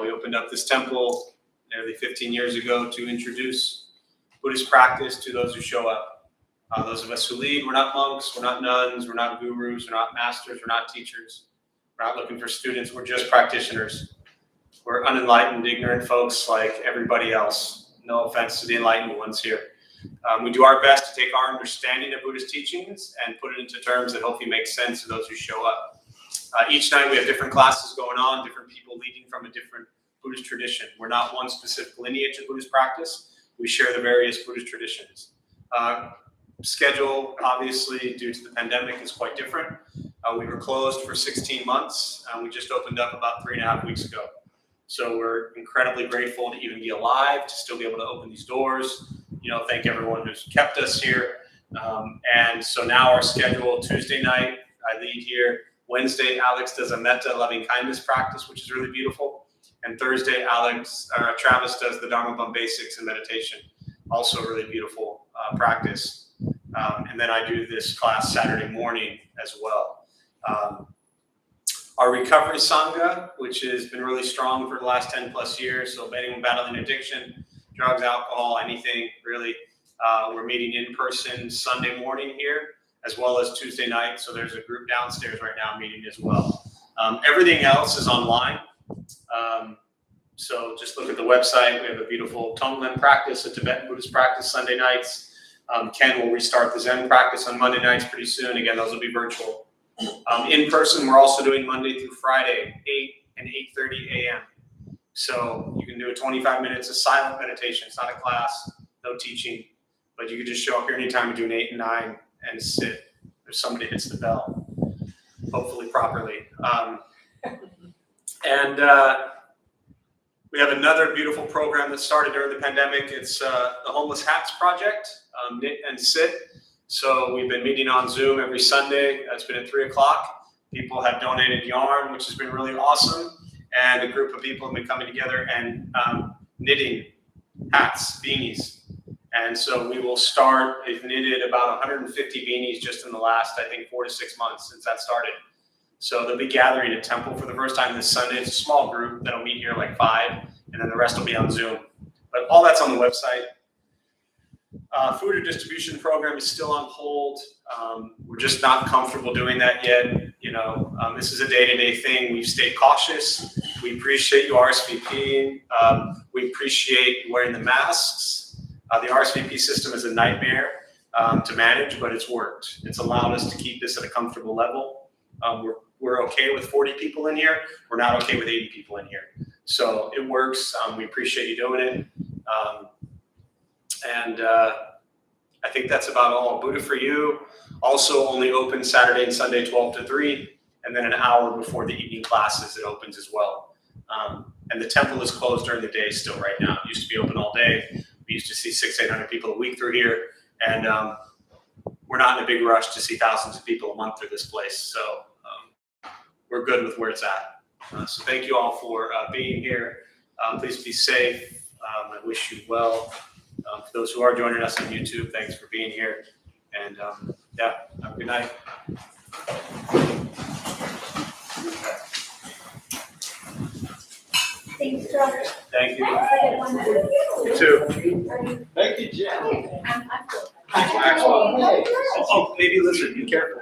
We opened up this temple nearly 15 years ago to introduce Buddhist practice to those who show up. Those of us who lead, we're not monks, we're not nuns, we're not gurus, we're not masters, we're not teachers. We're not looking for students, we're just practitioners. We're unenlightened, ignorant folks like everybody else. No offense to the enlightened ones here. We do our best to take our understanding of Buddhist teachings and put it into terms that hopefully make sense to those who show up. Each night we have different classes going on, different people leading from a different Buddhist tradition. We're not one specific lineage of Buddhist practice. We share the various Buddhist traditions. Schedule, obviously, due to the pandemic, is quite different. We were closed for 16 months. We just opened up about 3.5 weeks ago. So we're incredibly grateful to even be alive, to still be able to open these doors. Thank everyone who's kept us here. And so now our schedule, Tuesday night, I lead here. Wednesday, Alex does a metta loving kindness practice, which is really beautiful. And Thursday, Travis does the Dharma Bum basics and meditation, also a really beautiful practice. And then I do this class Saturday morning as well. Our recovery sangha, which has been really strong for the last 10 plus years. So anyone battling addiction, drugs, alcohol, anything really. We're meeting in person Sunday morning here, as well as Tuesday night. So there's a group downstairs right now meeting as well. Everything else is online. So just look at the website. We have a beautiful Tonglen practice, a Tibetan Buddhist practice Sunday nights. Ken will restart the Zen practice on Monday nights pretty soon. Again, those will be virtual. In person, we're also doing Monday through Friday, 8 and 8:30 a.m. So you can do 25 minutes of silent meditation. It's not a class, no teaching, but you can just show up here anytime between 8 and 9 and sit. If somebody hits the bell, hopefully properly. We have another beautiful program that started during the pandemic. It's the Homeless Hats Project, Knit and Sit. So we've been meeting on Zoom every Sunday. It's been at 3 o'clock. People have donated yarn, which has been really awesome. And a group of people have been coming together and knitting hats, beanies. And so we will start, they've knitted about 150 beanies just in the last, I think, 4 to 6 months since that started. So they'll be gathering at Temple for the first time this Sunday. It's a small group that'll meet here like 5, and then the rest will be on Zoom. But all that's on the website. Food distribution program is still on hold. We're just not comfortable doing that yet. This is a day-to-day thing. We've stayed cautious. We appreciate you RSVPing. We appreciate you wearing the masks. The RSVP system is a nightmare to manage, but it's worked. It's allowed us to keep this at a comfortable level. We're okay with 40 people in here. We're not okay with 80 people in here. So it works. We appreciate you doing it. I think that's about all. Buddha for You also only open Saturday and Sunday 12 to 3, and then an hour before the evening classes it opens as well. And the temple is closed during the day still right now. It used to be open all day. We used to see 600-800 people a week through here, and we're not in a big rush to see thousands of people a month through this place. So we're good with where it's at. So thank you all for being here. Please be safe. I wish you well. For those who are joining us on YouTube, thanks for being here. And have a good night. Thanks, George. Thank you. Have a good one. You too. Thank you, Jeff. Oh, baby lizard, be careful.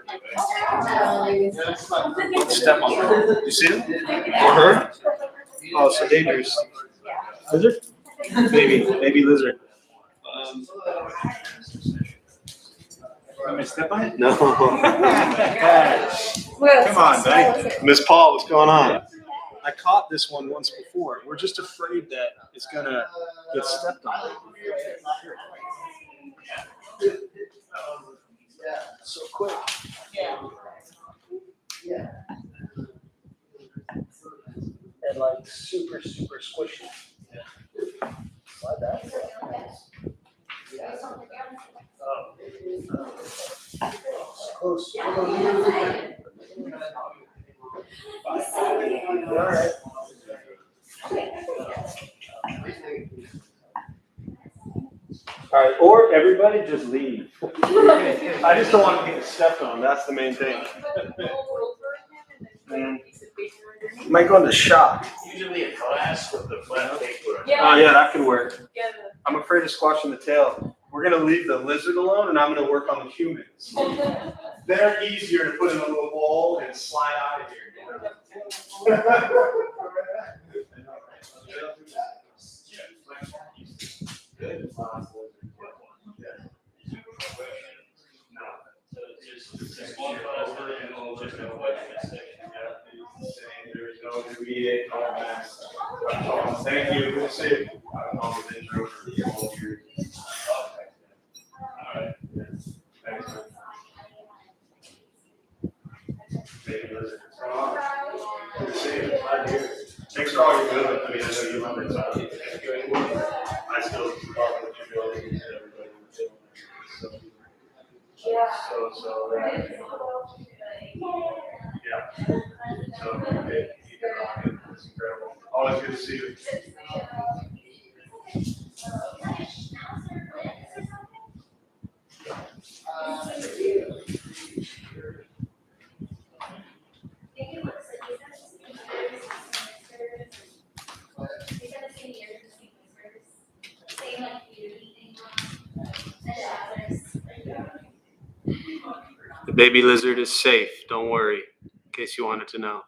Step on her. You see him? Or her? Oh, so dangerous. Lizard? Baby lizard. Want me to step on it? No. Come on, buddy. Miss Paul, what's going on? I caught this one once before. We're just afraid that it's gonna get stepped on. So quick. Yeah. And like super squishy. Slide that. Close. All right. All right, or everybody just leave. I just don't want to get stepped on. That's the main thing. Might go into shock. Usually a glass with the flat paper. Oh yeah, that could work. I'm afraid of squashing the tail. We're gonna leave the lizard alone, and I'm gonna work on the humans. They're easier to put in a little bowl and slide out of here. Just one question and just a question section. There's no immediate comments. Thank you. Good to see you. I've known the intro for all years. All right. Thanks. Good to see you. Glad to hear it. Thanks for all you're doing. I mean, I know you love it, so I still love what you're doing. Everybody was doing. So, yeah. So, okay, keep it rocking. It's incredible. Always good to see you. The baby lizard is safe, don't worry, in case you wanted to know.